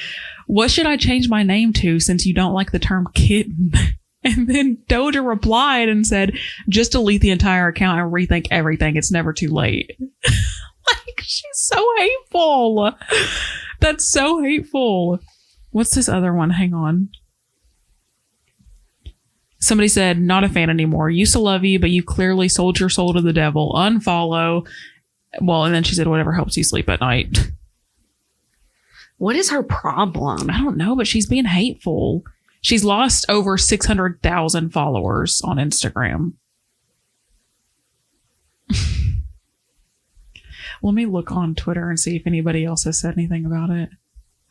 Speaker 1: what should I change my name to since you don't like the term kitten? And then Doja replied and said, just delete the entire account and rethink everything. It's never too late. She's so hateful. That's so hateful. What's this other one? Hang on. Somebody said, not a fan anymore. Used to love you, but you clearly sold your soul to the devil. Unfollow. Well, and then she said, whatever helps you sleep at night.
Speaker 2: What is her problem?
Speaker 1: I don't know, but she's being hateful. She's lost over 600,000 followers on Instagram. Let me look on Twitter and see if anybody else has said anything about it.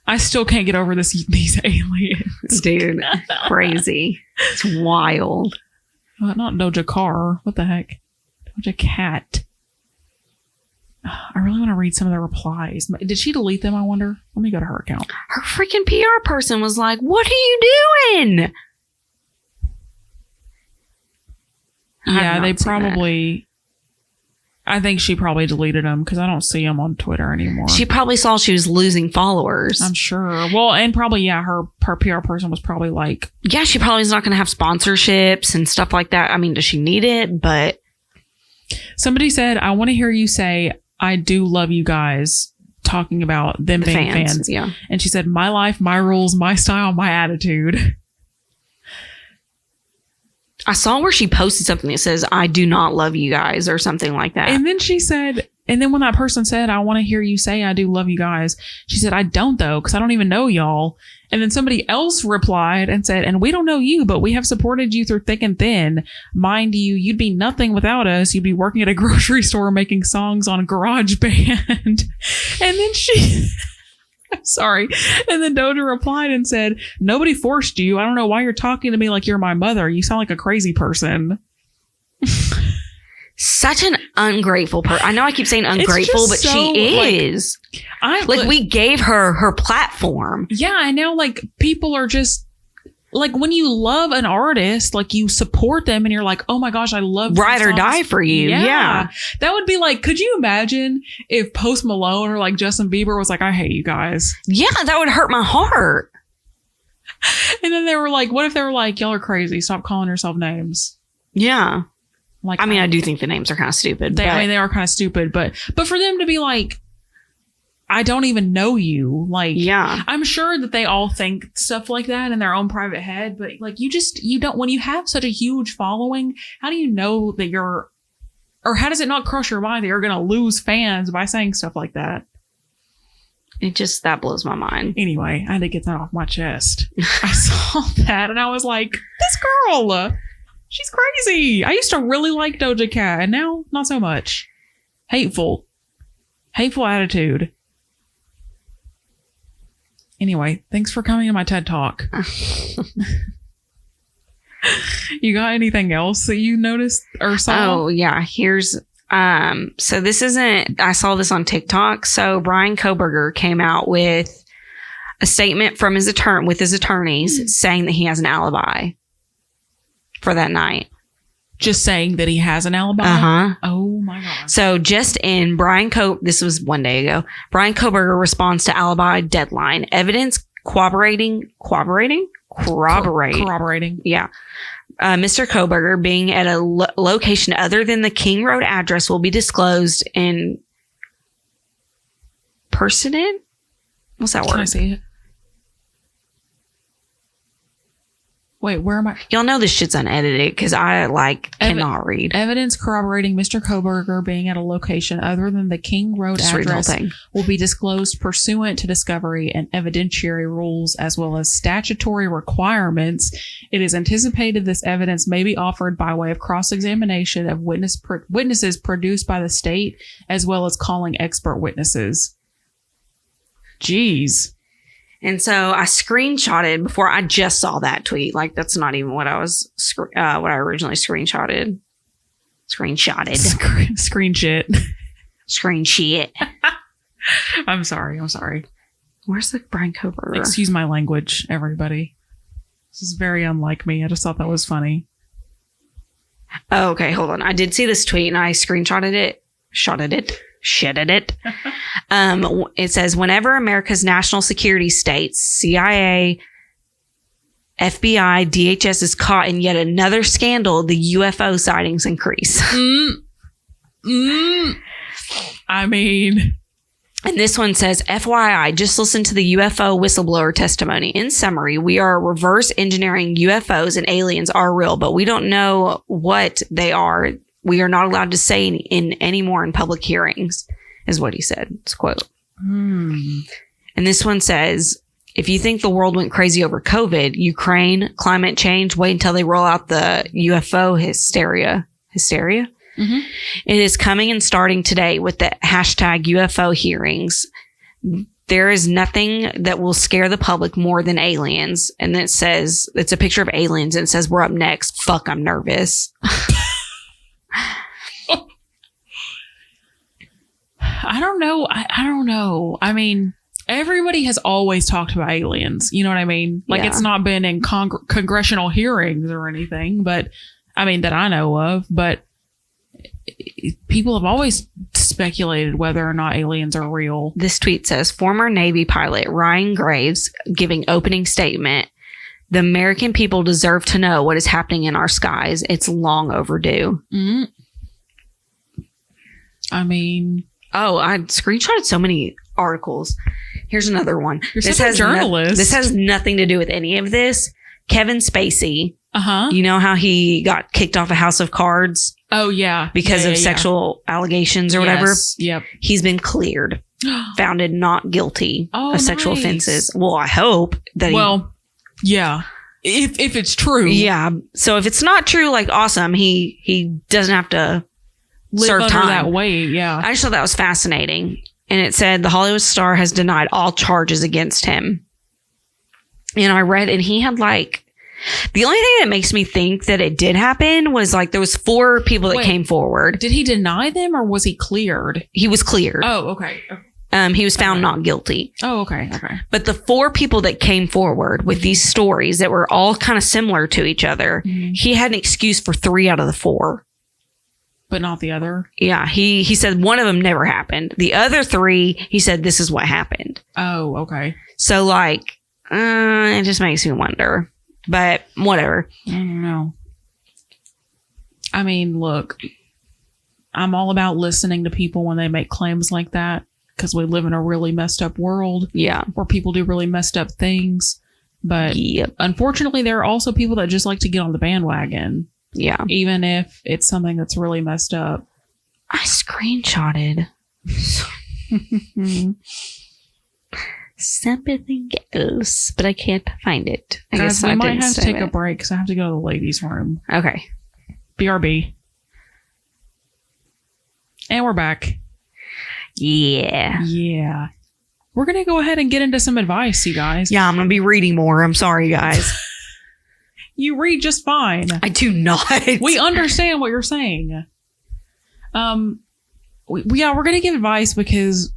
Speaker 1: I still can't get over these aliens.
Speaker 2: Dude, crazy. It's wild.
Speaker 1: Not Doja Car. What the heck? Doja Cat. I really want to read some of the replies. Did she delete them, I wonder? Let me go to her account.
Speaker 2: Her freaking PR person was like, what are you doing?
Speaker 1: Yeah, they probably... I think she probably deleted them because I don't see them on Twitter anymore.
Speaker 2: She probably saw she was losing followers.
Speaker 1: I'm sure. Well, and probably, yeah, her PR person was probably like...
Speaker 2: Yeah, she probably is not going to have sponsorships and stuff like that. I mean, does she need it? But...
Speaker 1: Somebody said, I want to hear you say, I do love you guys, talking about them being fans.
Speaker 2: Yeah.
Speaker 1: And she said, my life, my rules, my style, my attitude.
Speaker 2: I saw where she posted something that says, I do not love you guys or something like that.
Speaker 1: And then she said, and then when that person said, I want to hear you say, I do love you guys, she said, I don't though, because I don't even know y'all. And then somebody else replied and said, and we don't know you, but we have supported you through thick and thin. Mind you, you'd be nothing without us. You'd be working at a grocery store making songs on GarageBand. And then she... Sorry. And then Doja replied and said, nobody forced you. I don't know why you're talking to me like you're my mother. You sound like a crazy person.
Speaker 2: Such an ungrateful person. I know I keep saying ungrateful, but she is. We gave her platform.
Speaker 1: Yeah, I know. Like, people are just... Like, when you love an artist, like, you support them and you're like, oh my gosh, I love
Speaker 2: Ride or die for you. Yeah.
Speaker 1: That would be like, could you imagine if Post Malone or like Justin Bieber was like, I hate you guys?
Speaker 2: Yeah, that would hurt my heart.
Speaker 1: And then they were like, what if they were like, y'all are crazy, stop calling yourself names?
Speaker 2: Yeah.
Speaker 1: Like,
Speaker 2: I mean, I do think the names are kind of stupid.
Speaker 1: I mean, they are kind of stupid, but for them to be like, I don't even know you. Like,
Speaker 2: yeah,
Speaker 1: I'm sure that they all think stuff like that in their own private head, but like, you don't, when you have such a huge following, how do you know that or how does it not cross your mind that you're going to lose fans by saying stuff like that?
Speaker 2: That blows my mind.
Speaker 1: Anyway, I had to get that off my chest. I saw that and I was like, this girl, she's crazy. I used to really like Doja Cat and now not so much. Hateful attitude. Anyway, thanks for coming to my TED Talk. You got anything else that you noticed or saw?
Speaker 2: Oh, yeah. Here's, so this isn't, I saw this on TikTok. So Brian Koberger came out with a statement from his attorneys saying that he has an alibi for that night.
Speaker 1: Just saying that he has an alibi?
Speaker 2: Uh-huh.
Speaker 1: Oh my God.
Speaker 2: So just in this was 1 day ago, Brian Koberger responds to alibi deadline. Evidence corroborating. Yeah. Mr. Koberger being at a location other than the King Road address will be disclosed in person. What's that word?
Speaker 1: Can I see it? Wait, where am I?
Speaker 2: Y'all know this shit's unedited because I cannot read.
Speaker 1: Evidence corroborating Mr. Koberger being at a location other than the King Road address will be disclosed pursuant to discovery and evidentiary rules as well as statutory requirements. It is anticipated this evidence may be offered by way of cross-examination of witnesses produced by the state as well as calling expert witnesses. Jeez.
Speaker 2: And so I screenshotted before I just saw that tweet. Like, that's not even what I was, what I originally screenshotted. Screen shit. I'm sorry. Where's the Brian Koberger?
Speaker 1: Excuse my language, everybody. This is very unlike me. I just thought that was funny.
Speaker 2: Oh, okay. Hold on. I did see this tweet and I screenshotted it. Shitted it. It says, whenever America's national security states, CIA, FBI, DHS is caught in yet another scandal, the UFO sightings increase.
Speaker 1: I mean...
Speaker 2: And this one says, FYI, just listen to the UFO whistleblower testimony. In summary, we are reverse engineering UFOs and aliens are real, but we don't know what they are. We are not allowed to say in any more in public hearings, is what he said. It's a quote. And this one says, if you think the world went crazy over COVID, Ukraine, climate change, wait until they roll out the UFO hysteria. Mm-hmm. It is coming and starting today with the hashtag UFO hearings. There is nothing that will scare the public more than aliens. And it says, it's a picture of aliens and it says, we're up next. Fuck, I'm nervous.
Speaker 1: I don't know. I don't know. I mean, everybody has always talked about aliens. You know what I mean? Like,
Speaker 2: Yeah.
Speaker 1: it's not been in congressional hearings or anything, but I mean, that I know of. But people have always speculated whether or not aliens are real.
Speaker 2: This tweet says, former Navy pilot Ryan Graves giving opening statement. The American people deserve to know what is happening in our skies. It's long overdue.
Speaker 1: Mm. I mean,
Speaker 2: Oh, I screenshotted so many articles. Here's another one.
Speaker 1: You're such a journalist.
Speaker 2: This has nothing to do with any of this. Kevin Spacey.
Speaker 1: uh-huh.
Speaker 2: You know how he got kicked off a House of Cards
Speaker 1: Oh, yeah.
Speaker 2: because
Speaker 1: Yeah,
Speaker 2: of
Speaker 1: yeah,
Speaker 2: sexual allegations or whatever?
Speaker 1: Yes. Yep.
Speaker 2: He's been cleared, founded not guilty
Speaker 1: Oh,
Speaker 2: of sexual
Speaker 1: nice.
Speaker 2: offenses. Well, I hope that
Speaker 1: Well, yeah. If it's true.
Speaker 2: yeah. So if it's not true, like, awesome. He doesn't have to
Speaker 1: Live
Speaker 2: serve
Speaker 1: under
Speaker 2: time.
Speaker 1: that weight. Yeah.
Speaker 2: I just thought that was fascinating. And it said the Hollywood star has denied all charges against him. And I read, and he had like, the only thing that makes me think that it did happen was like there was 4 people that
Speaker 1: Wait.
Speaker 2: came forward.
Speaker 1: Did he deny them or was he cleared?
Speaker 2: He was cleared.
Speaker 1: Oh, okay.
Speaker 2: He was found not guilty.
Speaker 1: Oh, okay. Okay.
Speaker 2: But the 4 people that came forward with these stories that were all kind of similar to each other,
Speaker 1: Mhm.
Speaker 2: he had an excuse for 3 out of the 4.
Speaker 1: But not the other.
Speaker 2: Yeah, he said one of them never happened. The other 3, he said this is what happened.
Speaker 1: Oh, okay.
Speaker 2: So like, it just makes me wonder. But whatever.
Speaker 1: I don't know. I mean, look, I'm all about listening to people when they make claims like that because we live in a really messed up world
Speaker 2: Yeah.
Speaker 1: where people do really messed up things. But
Speaker 2: Yep.
Speaker 1: unfortunately, there are also people that just like to get on the bandwagon,
Speaker 2: Yeah.
Speaker 1: even if it's something that's really messed up.
Speaker 2: I screenshotted something else, but I can't find it. I
Speaker 1: Guys,
Speaker 2: guess
Speaker 1: we
Speaker 2: I
Speaker 1: might
Speaker 2: didn't
Speaker 1: have to
Speaker 2: save
Speaker 1: take a
Speaker 2: it.
Speaker 1: break because I have to go to the ladies' room.
Speaker 2: Okay.
Speaker 1: BRB. And we're back.
Speaker 2: Yeah.
Speaker 1: Yeah. We're going to go ahead and get into some advice, you guys.
Speaker 2: Yeah, I'm going to be reading more. I'm sorry, guys.
Speaker 1: You read just fine.
Speaker 2: I do not.
Speaker 1: We understand what you're saying. We're going to give advice because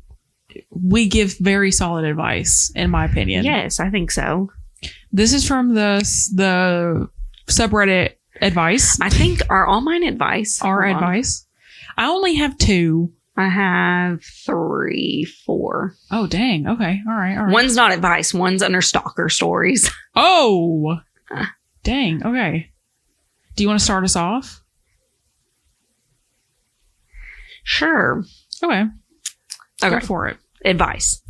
Speaker 1: we give very solid advice, in my opinion.
Speaker 2: Yes, I think so.
Speaker 1: This is from the subreddit advice.
Speaker 2: I think are all mine advice.
Speaker 1: Our
Speaker 2: Hold on.
Speaker 1: advice. I only have 2.
Speaker 2: I have 3, 4.
Speaker 1: Oh, dang. Okay. All right.
Speaker 2: One's not advice. One's under stalker stories.
Speaker 1: Oh, dang. Okay. Do you want to start us off?
Speaker 2: Sure.
Speaker 1: Okay.
Speaker 2: Okay.
Speaker 1: Go for it.
Speaker 2: Advice.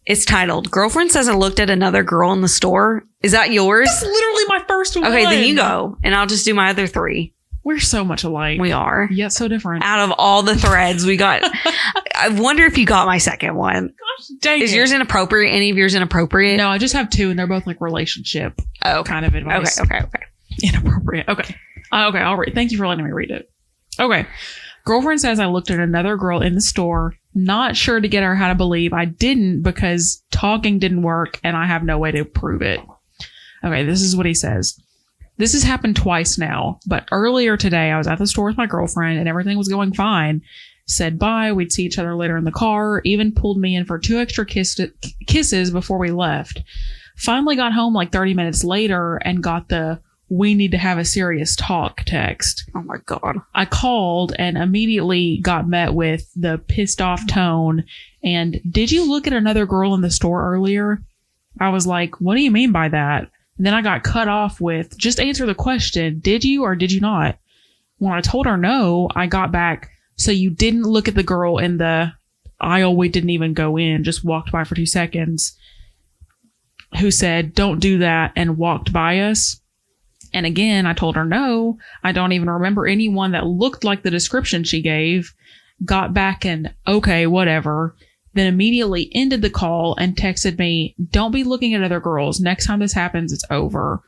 Speaker 2: It's titled, Girlfriend Says I Looked at Another Girl in the Store. Is that yours?
Speaker 1: That's literally my first one.
Speaker 2: Okay, then you go. And I'll just do my other 3.
Speaker 1: We're so much alike.
Speaker 2: We are.
Speaker 1: Yet so different.
Speaker 2: Out of all the threads we got, I wonder if you got my second one.
Speaker 1: Dang
Speaker 2: Is
Speaker 1: it.
Speaker 2: yours inappropriate? Any of yours inappropriate?
Speaker 1: No, I just have 2 and they're both like relationship
Speaker 2: Oh,
Speaker 1: kind of advice.
Speaker 2: Okay.
Speaker 1: Inappropriate. Okay. Okay, I'll read. Thank you for letting me read it. Okay. Girlfriend says I looked at another girl in the store, not sure to get her how to believe I didn't because talking didn't work and I have no way to prove it. Okay, this is what he says. This has happened twice now, but earlier today I was at the store with my girlfriend and everything was going fine. Said bye, we'd see each other later in the car, even pulled me in for 2 extra kisses before we left. Finally got home like 30 minutes later and got the "we need to have a serious talk" text.
Speaker 2: Oh my God.
Speaker 1: I called and immediately got met with the pissed off tone and, "Did you look at another girl in the store earlier?" I was like, "What do you mean by that?" And then I got cut off with, "Just answer the question. Did you or did you not?" When I told her no, I got back, "So you didn't look at the girl in the aisle we didn't even go in, just walked by for 2 seconds," who said, "Don't do that," and walked by us. And again, I told her no, I don't even remember anyone that looked like the description she gave. Got back and, "Okay, whatever." Then immediately ended the call and texted me, "Don't be looking at other girls. Next time this happens, it's over."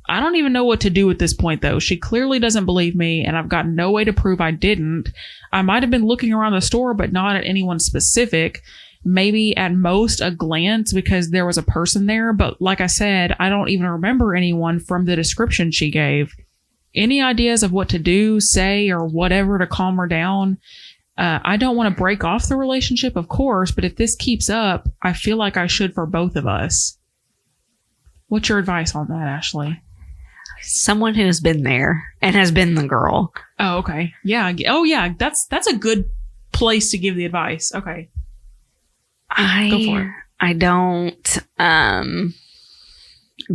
Speaker 1: I don't even know what to do at this point, though. She clearly doesn't believe me, and I've got no way to prove I didn't. I might have been looking around the store, but not at anyone specific. Maybe at most a glance because there was a person there. But like I said, I don't even remember anyone from the description she gave. Any ideas of what to do, say, or whatever to calm her down? I don't want to break off the relationship, of course, but if this keeps up, I feel like I should for both of us. What's your advice on that, Ashley?
Speaker 2: Someone who has been there and has been the girl.
Speaker 1: Oh, okay. Yeah. Oh, yeah. That's a good place to give the advice. Okay. Go for it.
Speaker 2: I don't,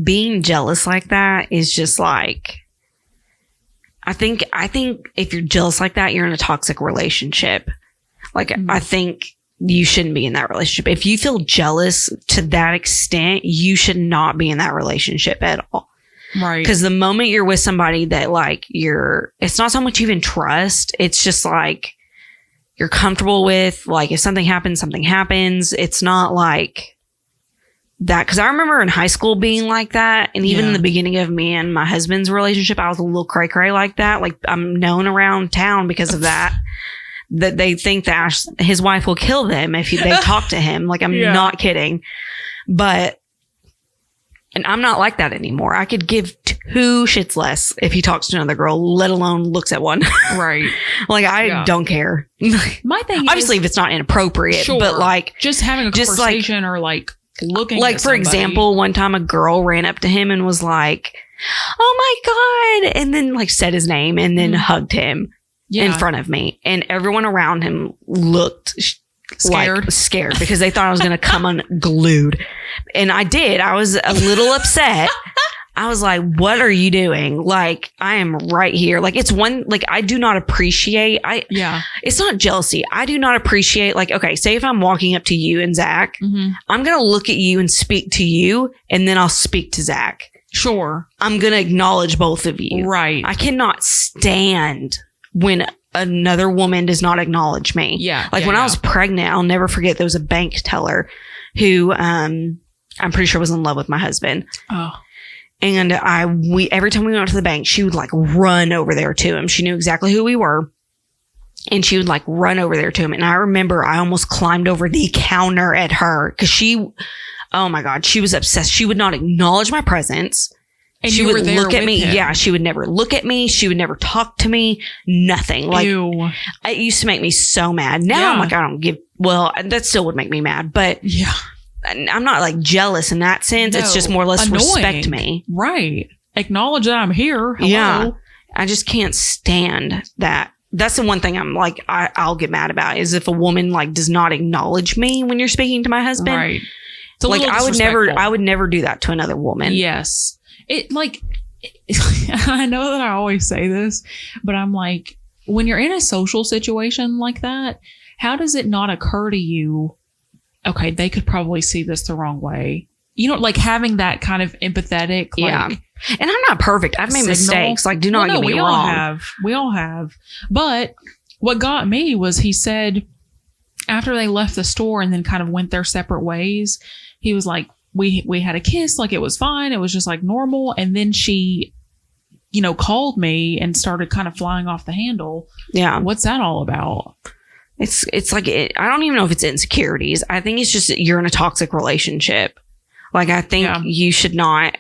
Speaker 2: being jealous like that is just like, I think if you're jealous like that, you're in a toxic relationship. Like, I think you shouldn't be in that relationship. If you feel jealous to that extent, you should not be in that relationship at all.
Speaker 1: Right.
Speaker 2: Because the moment you're with somebody that like it's not so much even trust. It's just like you're comfortable with, like, if something happens, something happens. It's not like that. Because I remember in high school being like that. And even in the beginning of me and my husband's relationship, I was a little cray-cray like that. Like, I'm known around town because of that. That they think that his wife will kill them if they talk to him. Like, I'm not kidding. But, and I'm not like that anymore. I could give 2 shits less if he talks to another girl, let alone looks at one.
Speaker 1: Right.
Speaker 2: Like, I don't care.
Speaker 1: My thing is,
Speaker 2: obviously, if it's not inappropriate,
Speaker 1: sure,
Speaker 2: but like,
Speaker 1: just having a conversation or like looking
Speaker 2: like,
Speaker 1: at
Speaker 2: for
Speaker 1: somebody.
Speaker 2: example, one time a girl ran up to him and was like, "Oh my God," and then like said his name and then hugged him in front of me. And everyone around him looked scared because they thought I was going to come unglued. And I did. I was a little upset. I was like, what are you doing? Like, I am right here. Like, it's one, like, I do not appreciate, it's not jealousy. I do not appreciate, like, okay, say if I'm walking up to you and Zach, I'm going to look at you and speak to you, and then I'll speak to Zach.
Speaker 1: Sure.
Speaker 2: I'm going to acknowledge both of you.
Speaker 1: Right.
Speaker 2: I cannot stand when another woman does not acknowledge me.
Speaker 1: Yeah.
Speaker 2: Like, when I was pregnant, I'll never forget, there was a bank teller who, I'm pretty sure was in love with my husband.
Speaker 1: Oh.
Speaker 2: And every time we went to the bank, she would like run over there to him. She knew exactly who we were. And she would like run over there to him. And I remember I almost climbed over the counter at her because oh my God, she was obsessed. She would not acknowledge my presence.
Speaker 1: And
Speaker 2: she
Speaker 1: you
Speaker 2: would
Speaker 1: were there
Speaker 2: look at
Speaker 1: with
Speaker 2: me.
Speaker 1: him.
Speaker 2: Yeah. She would never look at me. She would never talk to me. Nothing. Like,
Speaker 1: Ew.
Speaker 2: it used to make me so mad. Now I'm like, I don't give, well, that still would make me mad, but
Speaker 1: yeah.
Speaker 2: I'm not like jealous in that sense.
Speaker 1: No,
Speaker 2: it's just more or less
Speaker 1: annoying.
Speaker 2: respect me.
Speaker 1: Right. Acknowledge that I'm here. Hello.
Speaker 2: Yeah. I just can't stand that. That's the one thing I'm like, I'll get mad about is if a woman like does not acknowledge me when you're speaking to my husband.
Speaker 1: Right. It's a
Speaker 2: like,
Speaker 1: little
Speaker 2: I would never do that to another woman.
Speaker 1: Yes. It like, I know that I always say this, but I'm like, when you're in a social situation like that, how does it not occur to you, okay, they could probably see this the wrong way? You know, like having that kind of empathetic, like,
Speaker 2: yeah. And I'm not perfect. I've made mistakes. Like, do not get me wrong.
Speaker 1: We all have. But what got me was he said after they left the store and then kind of went their separate ways, he was like, we had a kiss, like it was fine. It was just like normal. And then she, you know, called me and started kind of flying off the handle.
Speaker 2: Yeah.
Speaker 1: What's that all about?
Speaker 2: It's like, I don't even know if it's insecurities. I think it's just that you're in a toxic relationship. Like, I think you should not,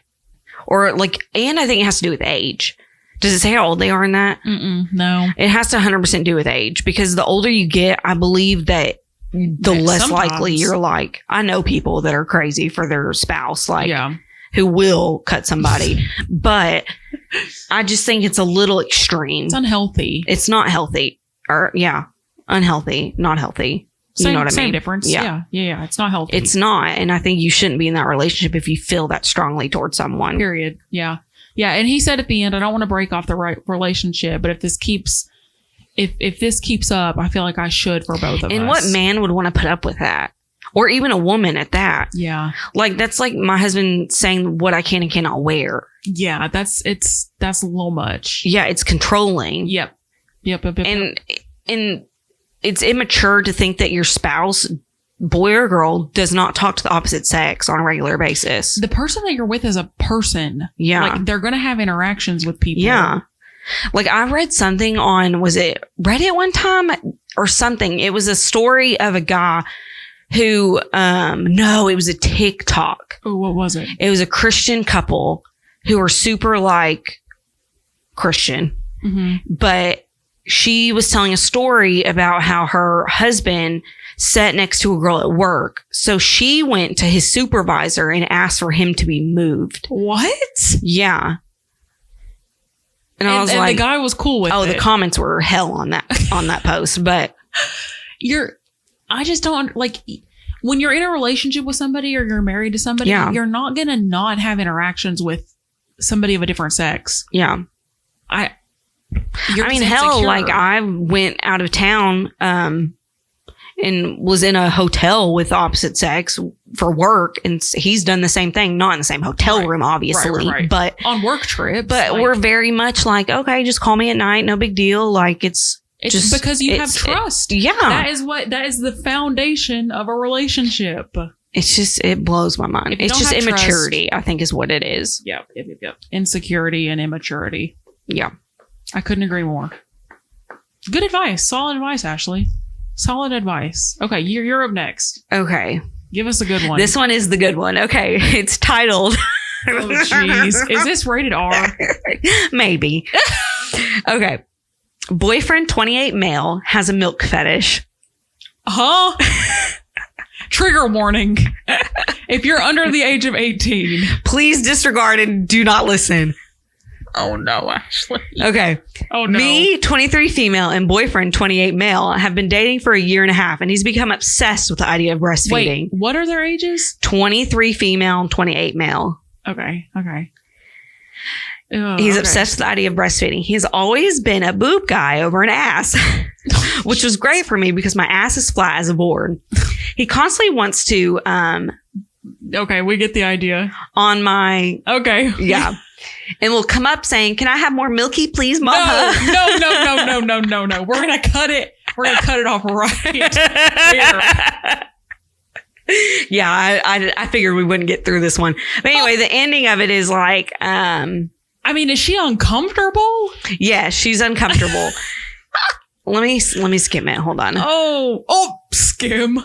Speaker 2: or like, and I think it has to do with age. Does it say how old they are in that?
Speaker 1: No.
Speaker 2: It has to 100% do with age, because the older you get, I believe that the less likely you're like, I know people that are crazy for their spouse, like, who will cut somebody. But I just think it's a little extreme.
Speaker 1: It's unhealthy.
Speaker 2: It's not healthy. Or, unhealthy, not healthy. You know what I mean?
Speaker 1: Same difference. Yeah. It's not healthy.
Speaker 2: It's not. And I think you shouldn't be in that relationship if you feel that strongly towards someone.
Speaker 1: Period. Yeah. Yeah. And he said at the end, I don't want to break off the right relationship, but if this keeps up, I feel like I should for both of us.
Speaker 2: And what man would want to put up with that? Or even a woman at that.
Speaker 1: Yeah.
Speaker 2: Like, that's like my husband saying what I can and cannot wear.
Speaker 1: Yeah. That's a little much.
Speaker 2: Yeah. It's controlling.
Speaker 1: Yep.
Speaker 2: And it's immature to think that your spouse, boy or girl, does not talk to the opposite sex on a regular basis.
Speaker 1: The person that you're with is a person.
Speaker 2: Yeah.
Speaker 1: Like, they're going to have interactions with people.
Speaker 2: Yeah. Like, I read something on, was it Reddit one time or something? It was a story of a guy who, no, it was a TikTok.
Speaker 1: Oh, what was it?
Speaker 2: It was a Christian couple who are super like Christian, but she was telling a story about how her husband sat next to a girl at work. So she went to his supervisor and asked for him to be moved.
Speaker 1: What?
Speaker 2: Yeah. And I was like,
Speaker 1: the guy was cool with it.
Speaker 2: oh, the comments were hell on that post. But
Speaker 1: I just don't like when you're in a relationship with somebody or you're married to somebody, you're not going to not have interactions with somebody of a different sex.
Speaker 2: Yeah.
Speaker 1: I
Speaker 2: mean, hell, like I went out of town, and was in a hotel with opposite sex for work. And he's done the same thing, not in the same hotel room, obviously, but
Speaker 1: on work trips.
Speaker 2: But we're very much like, okay, just call me at night. No big deal. Like it's just
Speaker 1: because you have trust. That is the foundation of a relationship.
Speaker 2: It's just, it blows my mind. It's just immaturity, I think is what it is.
Speaker 1: Yep. Insecurity and immaturity.
Speaker 2: Yeah.
Speaker 1: I couldn't agree more. Good advice. Solid advice, Ashley. Solid advice. Okay, you're up next.
Speaker 2: Okay.
Speaker 1: Give us a good one.
Speaker 2: This one is the good one. Okay. It's titled.
Speaker 1: Oh, jeez. Is this rated R?
Speaker 2: Maybe. Okay. Boyfriend 28 male has a milk fetish.
Speaker 1: Huh? Trigger warning. If you're under the age of 18.
Speaker 2: Please disregard and do not listen.
Speaker 1: Oh no, Ashley.
Speaker 2: Okay.
Speaker 1: Oh no.
Speaker 2: Me, 23 female, and boyfriend, 28 male, have been dating for a year and a half, and he's become obsessed with the idea of breastfeeding.
Speaker 1: Wait, what are their ages?
Speaker 2: 23 female, 28 male.
Speaker 1: Okay.
Speaker 2: He's obsessed with the idea of breastfeeding. He's always been a boob guy over an ass, which was great for me because my ass is flat as a board. He constantly wants to,
Speaker 1: okay, we get the idea.
Speaker 2: On my...
Speaker 1: Okay.
Speaker 2: Yeah. And we'll come up saying, can I have more milky, please, mama?
Speaker 1: No. We're going to cut it. We're going to cut it off right here.
Speaker 2: Yeah, I figured we wouldn't get through this one. But anyway, the ending of it is like,
Speaker 1: I mean, is she uncomfortable?
Speaker 2: Yeah, she's uncomfortable. Let me skim it. Hold on.
Speaker 1: Oh, skim.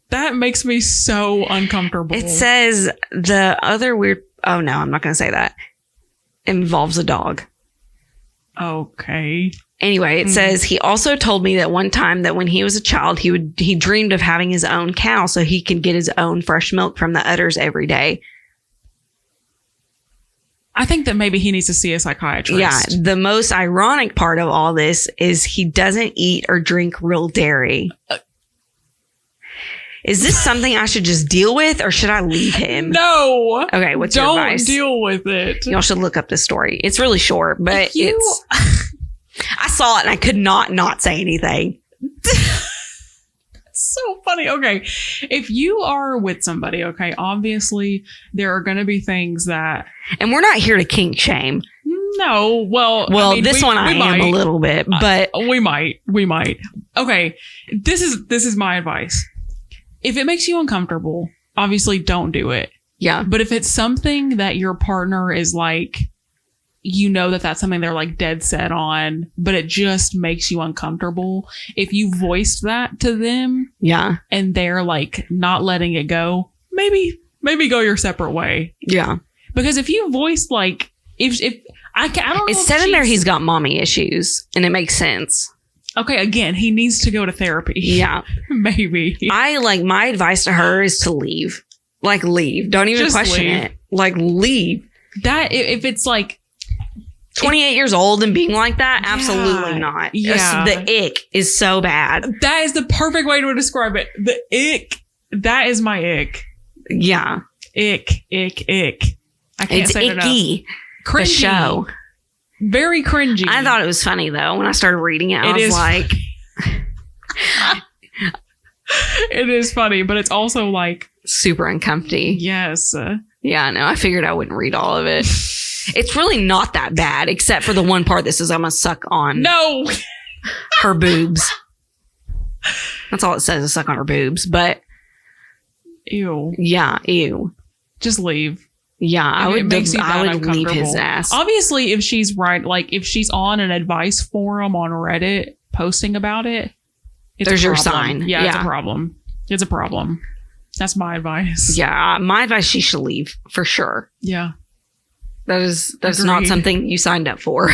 Speaker 1: That makes me so uncomfortable.
Speaker 2: It says the other weird... Oh, no, I'm not going to say that. It involves a dog.
Speaker 1: Okay.
Speaker 2: Anyway, it says he also told me that one time that when he was a child, he dreamed of having his own cow so he could get his own fresh milk from the udders every day.
Speaker 1: I think that maybe he needs to see a psychiatrist.
Speaker 2: Yeah. The most ironic part of all this is he doesn't eat or drink real dairy. Is this something I should just deal with or should I leave him?
Speaker 1: No.
Speaker 2: Okay, what's your advice?
Speaker 1: Don't deal with it.
Speaker 2: Y'all should look up this story. It's really short, but it's... I saw it and I could not say anything.
Speaker 1: So funny. Okay. If you are with somebody, okay, obviously there are going to be things that...
Speaker 2: And we're not here to kink shame.
Speaker 1: No. Well,
Speaker 2: I mean, I am a little bit, but...
Speaker 1: We might. Okay. This is my advice. If it makes you uncomfortable, obviously don't do it.
Speaker 2: Yeah.
Speaker 1: But if it's something that your partner is like, you know that that's something they're like dead set on, but it just makes you uncomfortable. If you voiced that to them,
Speaker 2: yeah, and
Speaker 1: they're like not letting it go, maybe go your separate way.
Speaker 2: Yeah.
Speaker 1: Because if you voiced like, I don't know.
Speaker 2: It said in there he's got mommy issues and it makes sense.
Speaker 1: Okay, again, he needs to go to therapy.
Speaker 2: Yeah.
Speaker 1: Maybe.
Speaker 2: My advice to her is to leave. Like, leave. Don't even question it. Like, leave.
Speaker 1: That, if it's like
Speaker 2: 28 years old and being like that, absolutely not.
Speaker 1: Yeah.
Speaker 2: The ick is so bad.
Speaker 1: That is the perfect way to describe it. The ick. That is my ick.
Speaker 2: Yeah.
Speaker 1: Ick. I can't say it
Speaker 2: icky.
Speaker 1: Cringy.
Speaker 2: The show.
Speaker 1: Very cringy.
Speaker 2: I thought it was funny though when I started reading it. I was like,
Speaker 1: it is funny, but it's also like
Speaker 2: super uncomfy.
Speaker 1: Yes.
Speaker 2: Yeah, no, I figured I wouldn't read all of it. It's really not that bad, except for the one part that says I'm gonna suck on her boobs. That's all it says, is suck on her boobs. But
Speaker 1: ew.
Speaker 2: Yeah, ew.
Speaker 1: Just leave.
Speaker 2: Yeah, I would leave his ass.
Speaker 1: Obviously, if she's right, like if she's on an advice forum on Reddit posting about it,
Speaker 2: there's your sign.
Speaker 1: Yeah, it's a problem. It's a problem. That's my advice.
Speaker 2: Yeah, my advice, she should leave for sure.
Speaker 1: Yeah.
Speaker 2: That's not
Speaker 1: Agreed.
Speaker 2: something you signed up for.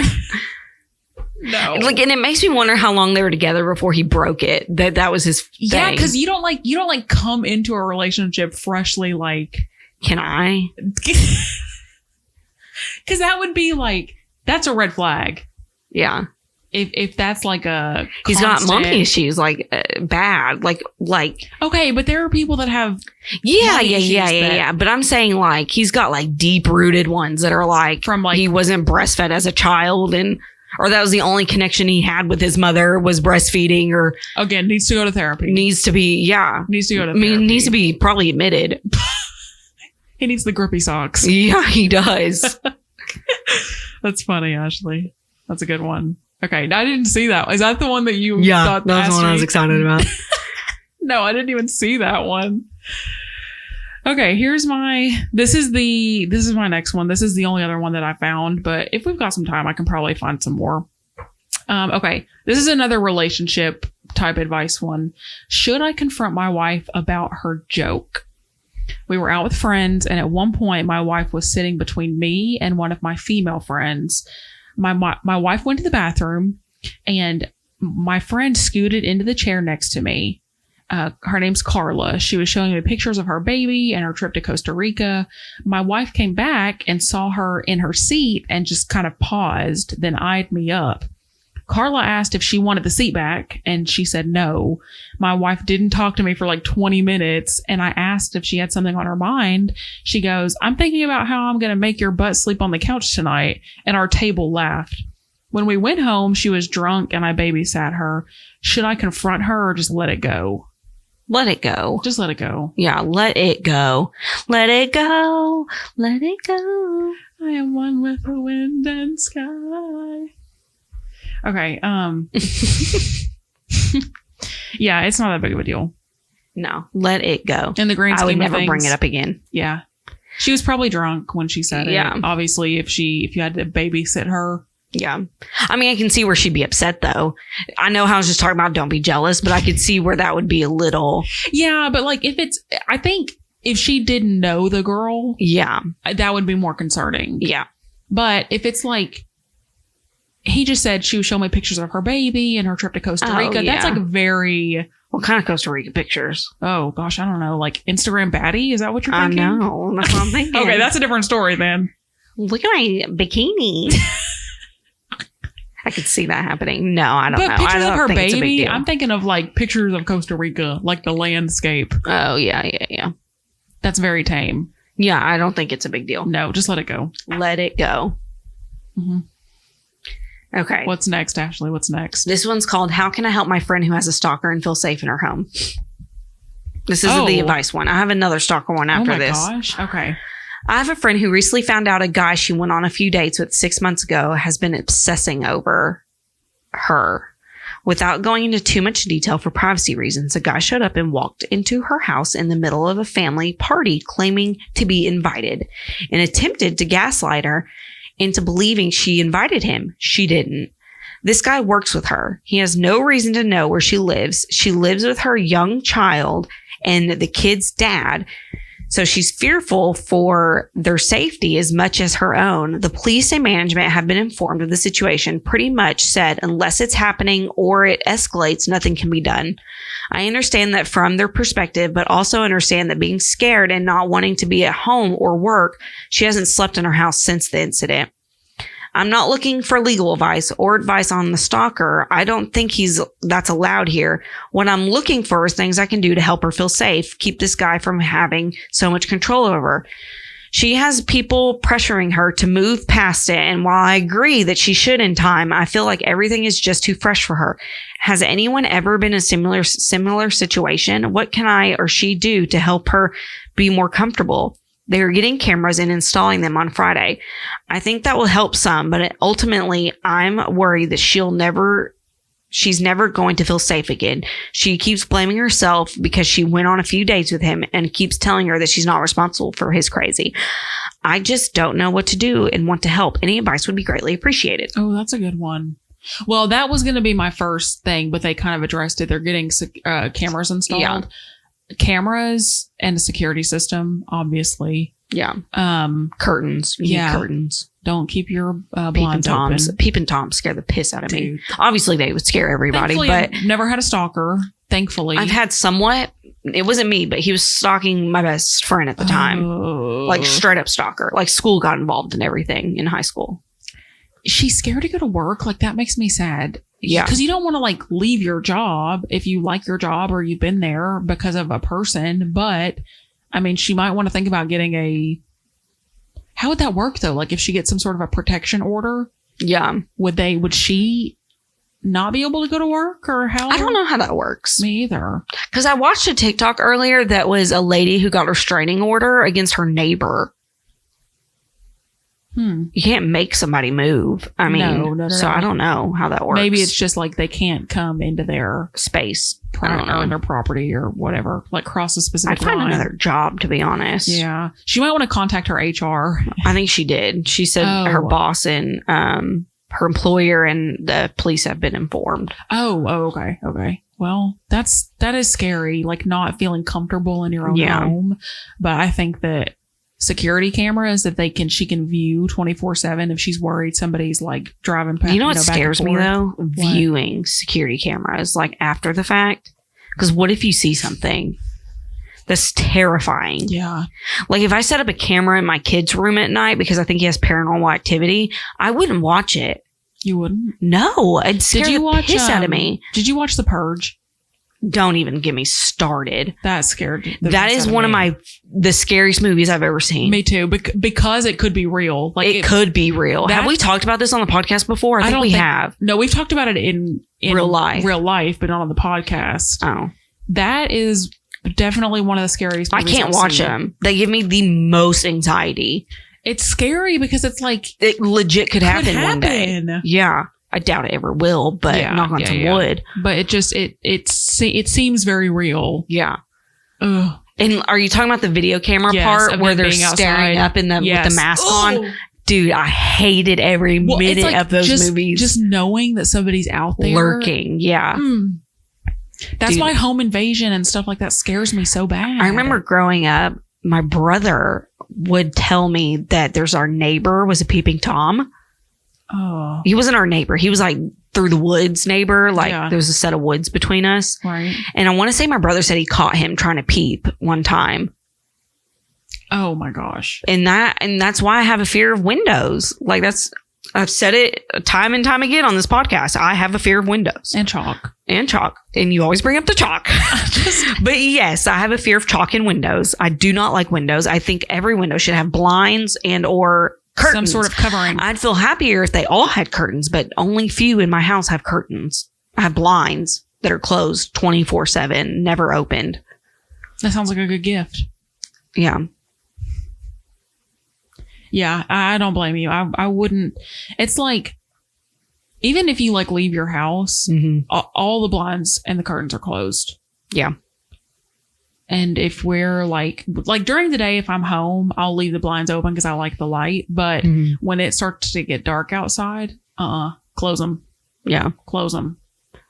Speaker 1: No.
Speaker 2: Like, and it makes me wonder how long they were together before he broke it. That was his thing.
Speaker 1: Yeah, because you don't like come into a relationship freshly like.
Speaker 2: Can I?
Speaker 1: Because that would be like, that's a red flag.
Speaker 2: Yeah.
Speaker 1: If that's like a
Speaker 2: He's got
Speaker 1: constant-
Speaker 2: mommy issues, like bad, like.
Speaker 1: Okay, but there are people that have
Speaker 2: Yeah,
Speaker 1: mommy issues that-
Speaker 2: yeah. But I'm saying like he's got like deep rooted ones that are like
Speaker 1: From, like-
Speaker 2: he wasn't breastfed as a child or that was the only connection he had with his mother was breastfeeding or
Speaker 1: again needs to go to therapy.
Speaker 2: needs to be
Speaker 1: Needs to go to
Speaker 2: I mean
Speaker 1: therapy.
Speaker 2: needs to be probably admitted.
Speaker 1: He needs the grippy socks.
Speaker 2: Yeah, he does.
Speaker 1: That's funny, Ashley. That's a good one. Okay, I didn't see that. Is that the one that you
Speaker 2: Yeah,
Speaker 1: thought
Speaker 2: that was the one I was
Speaker 1: Ashley-
Speaker 2: excited about.
Speaker 1: No, I didn't even see that one. Okay, this is my next one. This is the only other one that I found, but if we've got some time, I can probably find some more. Okay, this is another relationship type advice one. Should I confront my wife about her joke? We were out with friends, and at one point, my wife was sitting between me and one of my female friends. My wife went to the bathroom, and my friend scooted into the chair next to me. Her name's Carla. She was showing me pictures of her baby and her trip to Costa Rica. My wife came back and saw her in her seat and just kind of paused, then eyed me up. Carla asked if she wanted the seat back, and she said no. My wife didn't talk to me for like 20 minutes, and I asked if she had something on her mind. She goes, "I'm thinking about how I'm going to make your butt sleep on the couch tonight," and our table laughed. When we went home, she was drunk, and I babysat her. Should I confront her or just let it go?
Speaker 2: Let it go.
Speaker 1: Just let it go.
Speaker 2: Yeah, let it go. Let it go. Let it go.
Speaker 1: I am one with the wind and sky. Okay, yeah, it's not that big of a deal.
Speaker 2: No, let it go.
Speaker 1: In the grand
Speaker 2: I
Speaker 1: scheme
Speaker 2: would
Speaker 1: of
Speaker 2: never
Speaker 1: things,
Speaker 2: bring it up again.
Speaker 1: Yeah. She was probably drunk when she said
Speaker 2: Yeah.
Speaker 1: it. Obviously, if you had to babysit her.
Speaker 2: Yeah. I mean, I can see where she'd be upset though. I know how I was just talking about don't be jealous, but I could see where that would be a little.
Speaker 1: Yeah, but like I think if she didn't know the girl,
Speaker 2: Yeah.
Speaker 1: that would be more concerning.
Speaker 2: Yeah.
Speaker 1: But if it's like, he just said she was showing me pictures of her baby and her trip to Costa
Speaker 2: Oh,
Speaker 1: Rica. That's
Speaker 2: yeah.
Speaker 1: like very,
Speaker 2: What kind of Costa Rica pictures?
Speaker 1: oh gosh, I don't know, like Instagram baddie? Is that what you're
Speaker 2: I
Speaker 1: thinking?
Speaker 2: know. That's what I'm thinking.
Speaker 1: Okay, that's a different story then.
Speaker 2: Look at my bikini. I could see that happening. No, I don't
Speaker 1: But
Speaker 2: know. I
Speaker 1: pictures
Speaker 2: don't
Speaker 1: of her
Speaker 2: think it's a big
Speaker 1: baby,
Speaker 2: deal.
Speaker 1: I'm thinking of like pictures of Costa Rica, like the landscape.
Speaker 2: Oh, yeah.
Speaker 1: That's very tame.
Speaker 2: Yeah, I don't think it's a big deal.
Speaker 1: No, just let it go.
Speaker 2: Let it go.
Speaker 1: Mhm.
Speaker 2: Okay.
Speaker 1: What's next, Ashley? What's next?
Speaker 2: This one's called How Can I Help My Friend Who Has a Stalker and Feel Safe in Her Home? This is
Speaker 1: Oh.
Speaker 2: the advice one. I have another stalker one after
Speaker 1: oh my
Speaker 2: this.
Speaker 1: gosh. Okay.
Speaker 2: I have a friend who recently found out a guy she went on a few dates with 6 months ago has been obsessing over her. Without going into too much detail for privacy reasons, a guy showed up and walked into her house in the middle of a family party claiming to be invited and attempted to gaslight her into believing she invited him. She didn't. This guy works with her. He has no reason to know where she lives. She lives with her young child and the kid's dad. So she's fearful for their safety as much as her own. The police and management have been informed of the situation, pretty much said, unless it's happening or it escalates, nothing can be done. I understand that from their perspective, but also understand that being scared and not wanting to be at home or work, she hasn't slept in her house since the incident. I'm not looking for legal advice or advice on the stalker. I don't think that's allowed here. What I'm looking for is things I can do to help her feel safe, keep this guy from having so much control over her. She has people pressuring her to move past it. And while I agree that she should in time, I feel like everything is just too fresh for her. Has anyone ever been in a similar situation? What can I or she do to help her be more comfortable? They are getting cameras and installing them on Friday. I think that will help some, but ultimately I'm worried that she's never going to feel safe again. She keeps blaming herself because she went on a few dates with him and keeps telling her that she's not responsible for his crazy. I just don't know what to do and want to help. Any advice would be greatly appreciated.
Speaker 1: Oh, that's a good one. Well, that was going to be my first thing, but they kind of addressed it. They're getting cameras installed.
Speaker 2: Yeah.
Speaker 1: Cameras and a security system, obviously.
Speaker 2: Yeah. Curtains. You
Speaker 1: Yeah.
Speaker 2: need curtains.
Speaker 1: Don't keep your
Speaker 2: Peeping
Speaker 1: blinds
Speaker 2: Toms.
Speaker 1: open.
Speaker 2: Peeping Toms scare the piss out of me.
Speaker 1: Dude.
Speaker 2: Obviously, they would scare everybody,
Speaker 1: Thankfully,
Speaker 2: but
Speaker 1: I've never had a stalker. Thankfully.
Speaker 2: I've had somewhat. It wasn't me, but he was stalking my best friend at the time. Like straight up stalker. Like school got involved in everything in high school.
Speaker 1: She's scared to go to work. Like, that makes me sad.
Speaker 2: Yeah.
Speaker 1: Because you don't want to, like, leave your job if you like your job or you've been there because of a person. But, I mean, she might want to think about getting a... How would that work, though? Like, if she gets some sort of a protection order,
Speaker 2: Yeah.
Speaker 1: would she not be able to go to work, or how?
Speaker 2: I don't know how that works.
Speaker 1: Me either.
Speaker 2: Because I watched a TikTok earlier that was a lady who got a restraining order against her neighbor. You can't make somebody move. I mean,
Speaker 1: No.
Speaker 2: so I don't know how that works.
Speaker 1: Maybe it's just like they can't come into their
Speaker 2: space. I don't know.
Speaker 1: or their property or whatever, like cross a specific
Speaker 2: I'd find
Speaker 1: line.
Speaker 2: another job, to be honest.
Speaker 1: Yeah. She might want to contact her HR.
Speaker 2: I think she did. She said her boss and her employer and the police have been informed.
Speaker 1: Oh, okay. Okay. Well, that is scary, like not feeling comfortable in your own
Speaker 2: Yeah.
Speaker 1: home. But I think that security cameras that she can view 24/7 if she's worried somebody's like driving past.
Speaker 2: You know what
Speaker 1: back and
Speaker 2: scares me
Speaker 1: forth.
Speaker 2: though?
Speaker 1: What?
Speaker 2: Viewing security cameras like after the fact. Because what if you see something that's terrifying?
Speaker 1: Yeah.
Speaker 2: Like if I set up a camera in my kid's room at night because I think he has paranormal activity, I wouldn't watch it.
Speaker 1: You wouldn't?
Speaker 2: No, it'd scare
Speaker 1: Did you
Speaker 2: the
Speaker 1: watch
Speaker 2: piss out of me.
Speaker 1: Did you watch The Purge?
Speaker 2: Don't even get me started.
Speaker 1: That scared the
Speaker 2: That
Speaker 1: piss
Speaker 2: is
Speaker 1: out
Speaker 2: one of
Speaker 1: me.
Speaker 2: the scariest movies I've ever seen.
Speaker 1: Me too, because it could be real. Like
Speaker 2: it could be real. Have we talked about this on the podcast before? I think we have.
Speaker 1: No, we've talked about it in
Speaker 2: real life,
Speaker 1: but not on the podcast.
Speaker 2: Oh,
Speaker 1: that is definitely one of the scariest movies
Speaker 2: I can't
Speaker 1: I've
Speaker 2: watch
Speaker 1: seen.
Speaker 2: them. They give me the most anxiety.
Speaker 1: It's scary because it's like
Speaker 2: it legit could happen one day. Yeah. I doubt it ever will, but knock on some wood.
Speaker 1: But it seems very real.
Speaker 2: Yeah.
Speaker 1: Ugh.
Speaker 2: And are you talking about the video camera part where they're staring up in the with the mask on? Dude, I hated every minute of those movies.
Speaker 1: Just knowing that somebody's out there
Speaker 2: lurking. Yeah.
Speaker 1: That's why home invasion and stuff like that scares me so bad.
Speaker 2: I remember growing up, my brother would tell me that our neighbor was a peeping Tom.
Speaker 1: Oh.
Speaker 2: He wasn't our neighbor. He was like through the woods neighbor. Like there was a set of woods between us.
Speaker 1: Right.
Speaker 2: And I want to say my brother said he caught him trying to peep one time.
Speaker 1: Oh my gosh.
Speaker 2: And that's why I have a fear of windows. Like I've said it time and time again on this podcast. I have a fear of windows.
Speaker 1: And chalk.
Speaker 2: And you always bring up the chalk. But yes, I have a fear of chalk in windows. I do not like windows. I think every window should have blinds and or curtains.
Speaker 1: Some sort of covering.
Speaker 2: I'd feel happier if they all had curtains, but only few in my house have curtains. I have blinds that are closed 24/7, never opened.
Speaker 1: That sounds like a good gift.
Speaker 2: Yeah.
Speaker 1: Yeah, I don't blame you. I wouldn't. It's like, even if you like leave your house, all the blinds and the curtains are closed.
Speaker 2: Yeah.
Speaker 1: And if we're like during the day, if I'm home, I'll leave the blinds open because I like the light. But when it starts to get dark outside, close them.
Speaker 2: Yeah.
Speaker 1: Close them.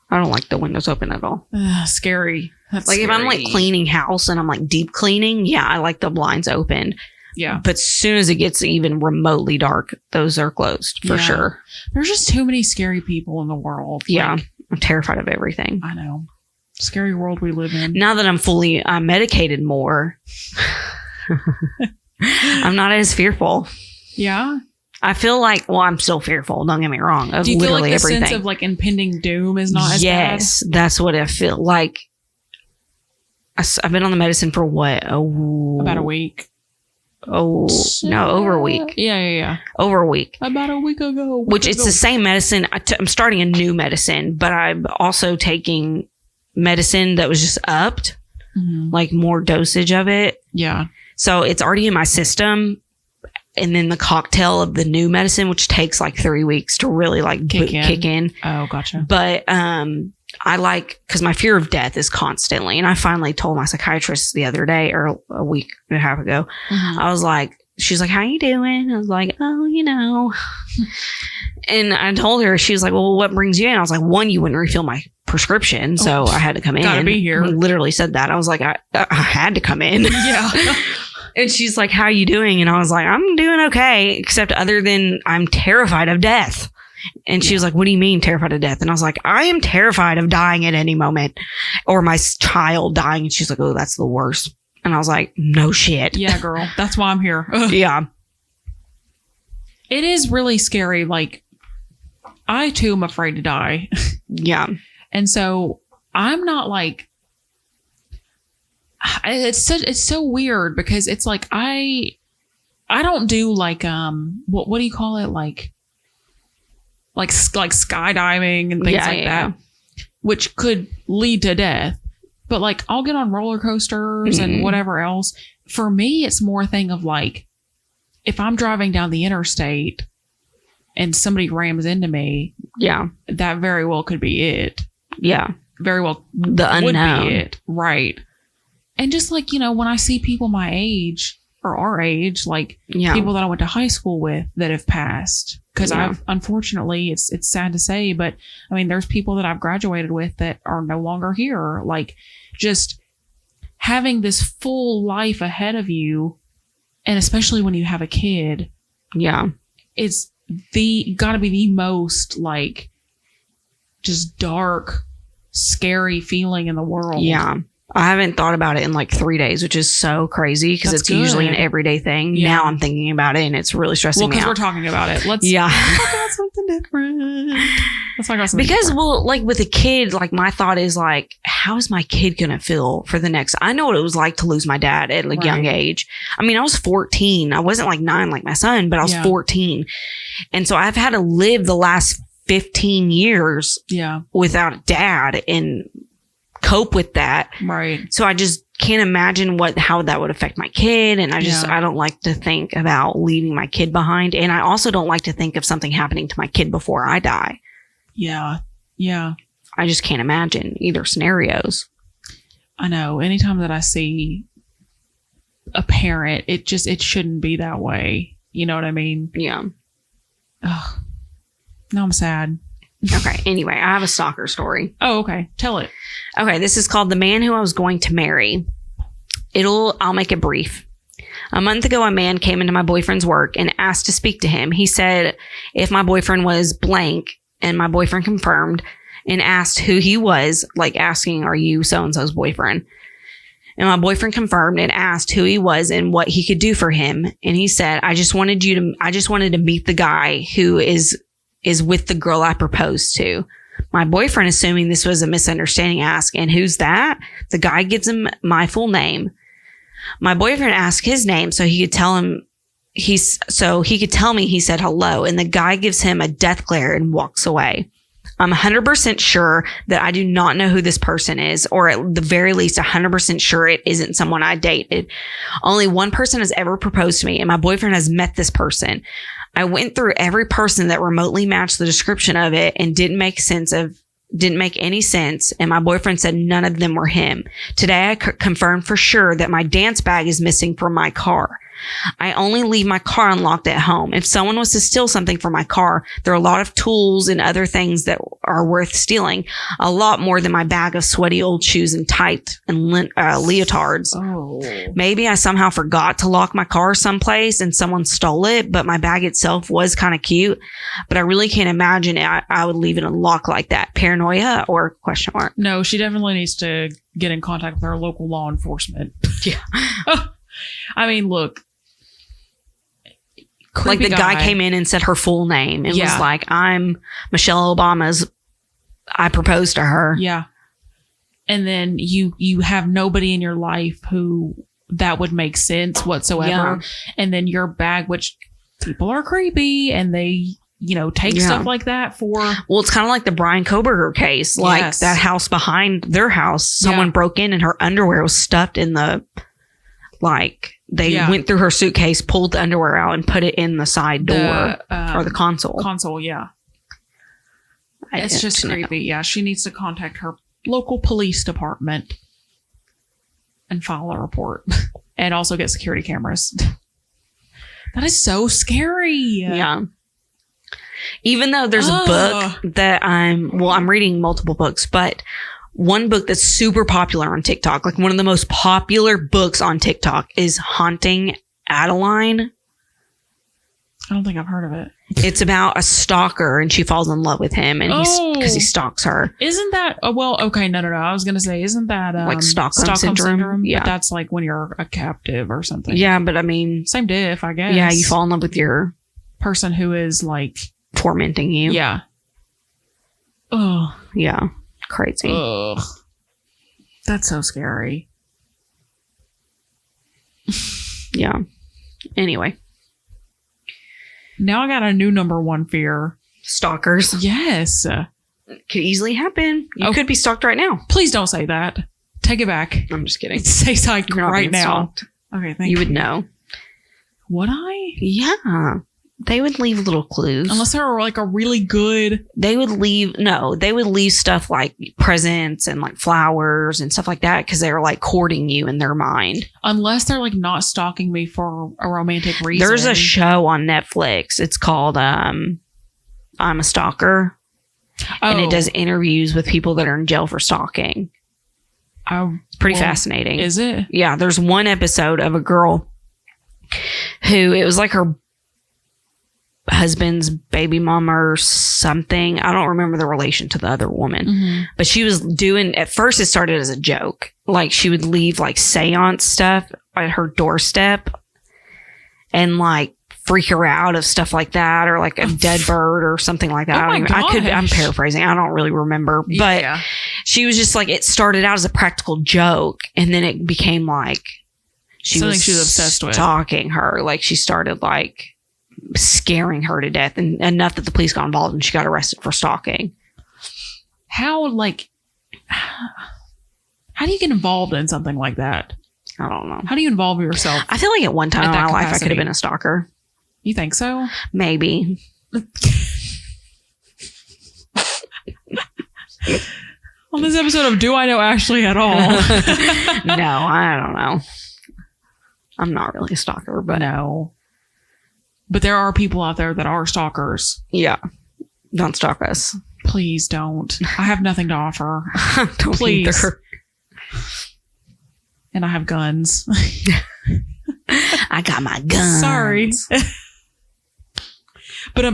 Speaker 2: I don't like the windows open at all.
Speaker 1: Scary. That's
Speaker 2: like
Speaker 1: scary.
Speaker 2: if I'm like cleaning house and I'm like deep cleaning, yeah, I like the blinds open.
Speaker 1: Yeah.
Speaker 2: But as soon as it gets even remotely dark, those are closed for sure.
Speaker 1: There's just too many scary people in the world.
Speaker 2: Yeah. I'm terrified of everything.
Speaker 1: I know. Scary world we live in.
Speaker 2: Now that I'm fully medicated more, I'm not as fearful.
Speaker 1: Yeah.
Speaker 2: I feel like, well, I'm still fearful. Don't get me wrong. Of
Speaker 1: Do you feel
Speaker 2: literally
Speaker 1: like the
Speaker 2: everything.
Speaker 1: sense of like impending doom is not as bad?
Speaker 2: Yes, that's what I feel like. I've been on the medicine for what?
Speaker 1: About a week.
Speaker 2: Oh, no, over a week.
Speaker 1: Yeah.
Speaker 2: Over a week.
Speaker 1: About a week ago.
Speaker 2: Which it's the same medicine. I'm starting a new medicine, but I'm also taking medicine that was just upped, like more dosage of it.
Speaker 1: Yeah. So
Speaker 2: it's already in my system. And then the cocktail of the new medicine, which takes like 3 weeks to really like kick in.
Speaker 1: Oh, gotcha.
Speaker 2: But I like, because my fear of death is constantly. And I finally told my psychiatrist the other day, or a week and a half ago, I was like, she's like, how you doing? I was like, oh, you know. And I told her, she was like, well, what brings you in? I was like, one, you wouldn't refill my prescription. So I had to come in.
Speaker 1: Gotta be here.
Speaker 2: I literally said that. I was like, I had to come in.
Speaker 1: Yeah.
Speaker 2: And she's like, how are you doing? And I was like, I'm doing okay, except other than I'm terrified of death. And she was like, what do you mean terrified of death? And I was like, I am terrified of dying at any moment, or my child dying. And she's like, oh, that's the worst. And I was like, no shit.
Speaker 1: Yeah, girl. That's why I'm here. Ugh.
Speaker 2: Yeah.
Speaker 1: It is really scary. Like, I too am afraid to die.
Speaker 2: Yeah. And
Speaker 1: so I'm not like, it's so weird because it's like, I don't do like, what do you call it? Like skydiving and things that, which could lead to death. But like, I'll get on roller coasters and whatever else. For me, it's more a thing of like, if I'm driving down the interstate and somebody rams into me, that very well could be it. Yeah. Very well
Speaker 2: the unknown.
Speaker 1: Would be it. Right. And just like, when I see people my age or our age, like people that I went to high school with that have passed, because I've, unfortunately, it's sad to say, but I mean, there's people that I've graduated with that are no longer here. Like, just having this full life ahead of you, and especially when you have a kid, it's gotta be the most like just dark, scary feeling in the world. Yeah.
Speaker 2: I haven't thought about it in like 3 days, which is so crazy because it's usually an everyday thing. Yeah. Now I'm thinking about it and it's really stressing me out.
Speaker 1: Well, because we're talking about it. Let's talk about something different. Let's talk about something different.
Speaker 2: Well, like with a kid, like my thought is like, how is my kid going to feel for the next? I know what it was like to lose my dad at a young age. I mean, I was 14. I wasn't like 9 like my son, but I was 14. And so I've had to live the last 15 years without a dad and cope with that.
Speaker 1: Right.
Speaker 2: So I just can't imagine how that would affect my kid. And I don't like to think about leaving my kid behind. And I also don't like to think of something happening to my kid before I die.
Speaker 1: Yeah. Yeah.
Speaker 2: I just can't imagine either scenarios.
Speaker 1: I know. Anytime that I see a parent, it shouldn't be that way. You know what I mean?
Speaker 2: Yeah.
Speaker 1: Ugh. Now I'm sad.
Speaker 2: Okay. Anyway, I have a stalker story.
Speaker 1: Oh, okay. Tell it.
Speaker 2: Okay. This is called The Man Who I Was Going to Marry. I'll make it brief. A month ago, a man came into my boyfriend's work and asked to speak to him. He said if my boyfriend was blank, and my boyfriend confirmed and asked who he was, like asking, are you so-and-so's boyfriend? And my boyfriend confirmed and asked who he was and what he could do for him. And he said, I just wanted to meet the guy who is with the girl I proposed to. My boyfriend, assuming this was a misunderstanding, asked, and who's that? The guy gives him my full name. My boyfriend asked his name so he could tell me he said hello, and the guy gives him a death glare and walks away. I'm 100% sure that I do not know who this person is, or at the very least 100% sure it isn't someone I dated. Only one person has ever proposed to me, and my boyfriend has met this person. I went through every person that remotely matched the description of it and didn't make any sense. And my boyfriend said none of them were him. Today, I confirmed for sure that my dance bag is missing from my car. I only leave my car unlocked at home. If someone was to steal something from my car, there are a lot of tools and other things that are worth stealing. A lot more than my bag of sweaty old shoes and tights and leotards. Oh. Maybe I somehow forgot to lock my car someplace and someone stole it, but my bag itself was kind of cute. But I really can't imagine I would leave it unlocked like that. Paranoia or question mark?
Speaker 1: No, she definitely needs to get in contact with our local law enforcement.
Speaker 2: Yeah.
Speaker 1: I mean, look.
Speaker 2: Like the guy came in and said her full name and was like, I'm Michelle Obama's, I proposed to her.
Speaker 1: Yeah. And then you have nobody in your life who that would make sense whatsoever. Yeah. And then your bag, which people are creepy and they, take stuff like that for.
Speaker 2: Well, it's kind of like the Brian Koberger case. Like that house behind their house, someone broke in and her underwear was stuffed in the, they went through her suitcase, pulled the underwear out, and put it in the side door or the console.
Speaker 1: Console, yeah. It's just creepy. Yeah, she needs to contact her local police department and file a report, and also get security cameras. That is so scary.
Speaker 2: Yeah. Even though there's a book that I'm reading multiple books, but one book that's super popular on TikTok, like one of the most popular books on TikTok, is Haunting Adeline.
Speaker 1: I don't think I've heard of it.
Speaker 2: It's about a stalker and she falls in love with him and because he stalks her.
Speaker 1: Isn't that okay, no. I was gonna say, isn't that
Speaker 2: Like Stockholm syndrome? Yeah.
Speaker 1: But that's like when you're a captive or something.
Speaker 2: Yeah, but I mean,
Speaker 1: same diff, I guess.
Speaker 2: Yeah, you fall in love with your
Speaker 1: person who is like
Speaker 2: tormenting you.
Speaker 1: Yeah. Oh.
Speaker 2: Yeah. Crazy.
Speaker 1: Ugh. That's so scary.
Speaker 2: Yeah. Anyway.
Speaker 1: Now I got a new number one fear.
Speaker 2: Stalkers.
Speaker 1: Yes.
Speaker 2: Could easily happen. You could be stalked right now.
Speaker 1: Please don't say that. Take it back.
Speaker 2: I'm just kidding.
Speaker 1: Say psych right now.
Speaker 2: Stalked.
Speaker 1: Okay, thank you.
Speaker 2: You would know.
Speaker 1: Would I?
Speaker 2: Yeah. They would leave little clues.
Speaker 1: Unless they were like a really good...
Speaker 2: They would leave stuff like presents and like flowers and stuff like that because they were like courting you in their mind.
Speaker 1: Unless they're like not stalking me for a romantic reason.
Speaker 2: There's a show on Netflix. It's called I'm a Stalker. And it does interviews with people that are in jail for stalking. It's pretty fascinating.
Speaker 1: Is it?
Speaker 2: Yeah. There's one episode of a girl who, it was like her husband's baby mama or something. I don't remember the relation to the other woman, but she was doing, at first it started as a joke. Like she would leave like seance stuff at her doorstep and like freak her out of stuff like that, or like a dead bird or something like that. I'm paraphrasing. I don't really remember, but she was just like, it started out as a practical joke and then it became like she was obsessed with stalking her. Like she started like scaring her to death, and enough that the police got involved and she got arrested for stalking.
Speaker 1: How do you get involved in something like that?
Speaker 2: I don't know.
Speaker 1: How do you involve yourself?
Speaker 2: I feel like at one time in my life I could have been a stalker.
Speaker 1: You think so?
Speaker 2: Maybe.
Speaker 1: On this episode of Do I Know Ashley at All?
Speaker 2: No, I don't know. I'm not really a stalker, but
Speaker 1: no. But there are people out there that are stalkers.
Speaker 2: Yeah. Don't stalk us.
Speaker 1: Please don't. I have nothing to offer.
Speaker 2: Don't
Speaker 1: Please.
Speaker 2: either.
Speaker 1: And I have guns.
Speaker 2: I got my guns.
Speaker 1: Sorry. But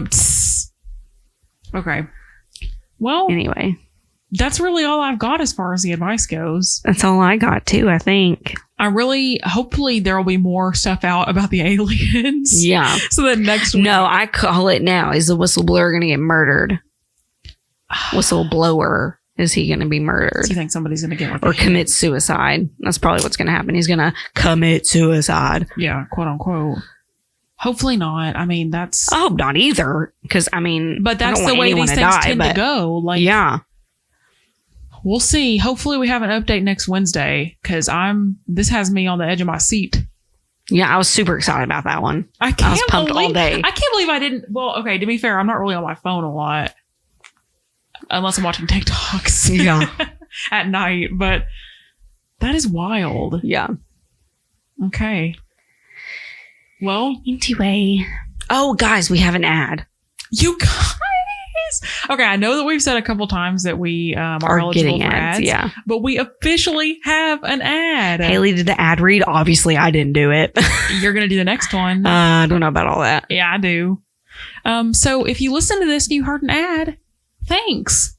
Speaker 1: okay. Well,
Speaker 2: anyway,
Speaker 1: that's really all I've got as far as the advice goes.
Speaker 2: That's all I got too, I think.
Speaker 1: Hopefully there will be more stuff out about the aliens.
Speaker 2: Yeah.
Speaker 1: So that next week.
Speaker 2: No, I call it now. Is the whistleblower going to get murdered? Whistleblower. Is he going to be murdered?
Speaker 1: Do you think somebody's going to get
Speaker 2: or commit suicide? That's probably what's going to happen. He's going to commit suicide.
Speaker 1: Yeah, quote unquote. Hopefully not. I mean, that's...
Speaker 2: I hope not either. Because, I mean...
Speaker 1: But that's the way these things tend to go. Like,
Speaker 2: yeah.
Speaker 1: We'll see. Hopefully we have an update next Wednesday. Because this has me on the edge of my seat.
Speaker 2: Yeah, I was super excited about that one.
Speaker 1: I was pumped all day. I can't believe I didn't... Well, okay, to be fair, I'm not really on my phone a lot. Unless I'm watching TikToks.
Speaker 2: Yeah.
Speaker 1: At night. But that is wild.
Speaker 2: Yeah.
Speaker 1: Okay. Well,
Speaker 2: anyway. Oh, guys, we have an ad.
Speaker 1: You guys. Okay, I know that we've said a couple times that we are eligible
Speaker 2: getting
Speaker 1: for ads.
Speaker 2: Yeah.
Speaker 1: But we officially have an ad.
Speaker 2: Haley did the ad read. Obviously, I didn't do it.
Speaker 1: You're going to do the next one.
Speaker 2: I don't know about all that.
Speaker 1: Yeah, I do. So if you listen to this and you heard an ad, thanks.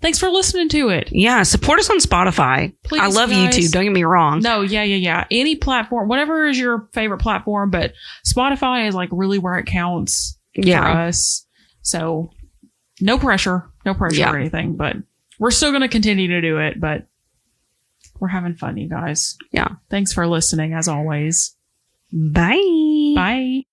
Speaker 1: Thanks for listening to it.
Speaker 2: Yeah, support us on Spotify.
Speaker 1: Please,
Speaker 2: I love
Speaker 1: guys.
Speaker 2: YouTube. Don't get me wrong.
Speaker 1: No, yeah. Any platform, whatever is your favorite platform, but Spotify is like really where it counts for us. So no pressure or anything, but we're still going to continue to do it, but we're having fun, you guys.
Speaker 2: Yeah.
Speaker 1: Thanks for listening as always.
Speaker 2: Bye.
Speaker 1: Bye.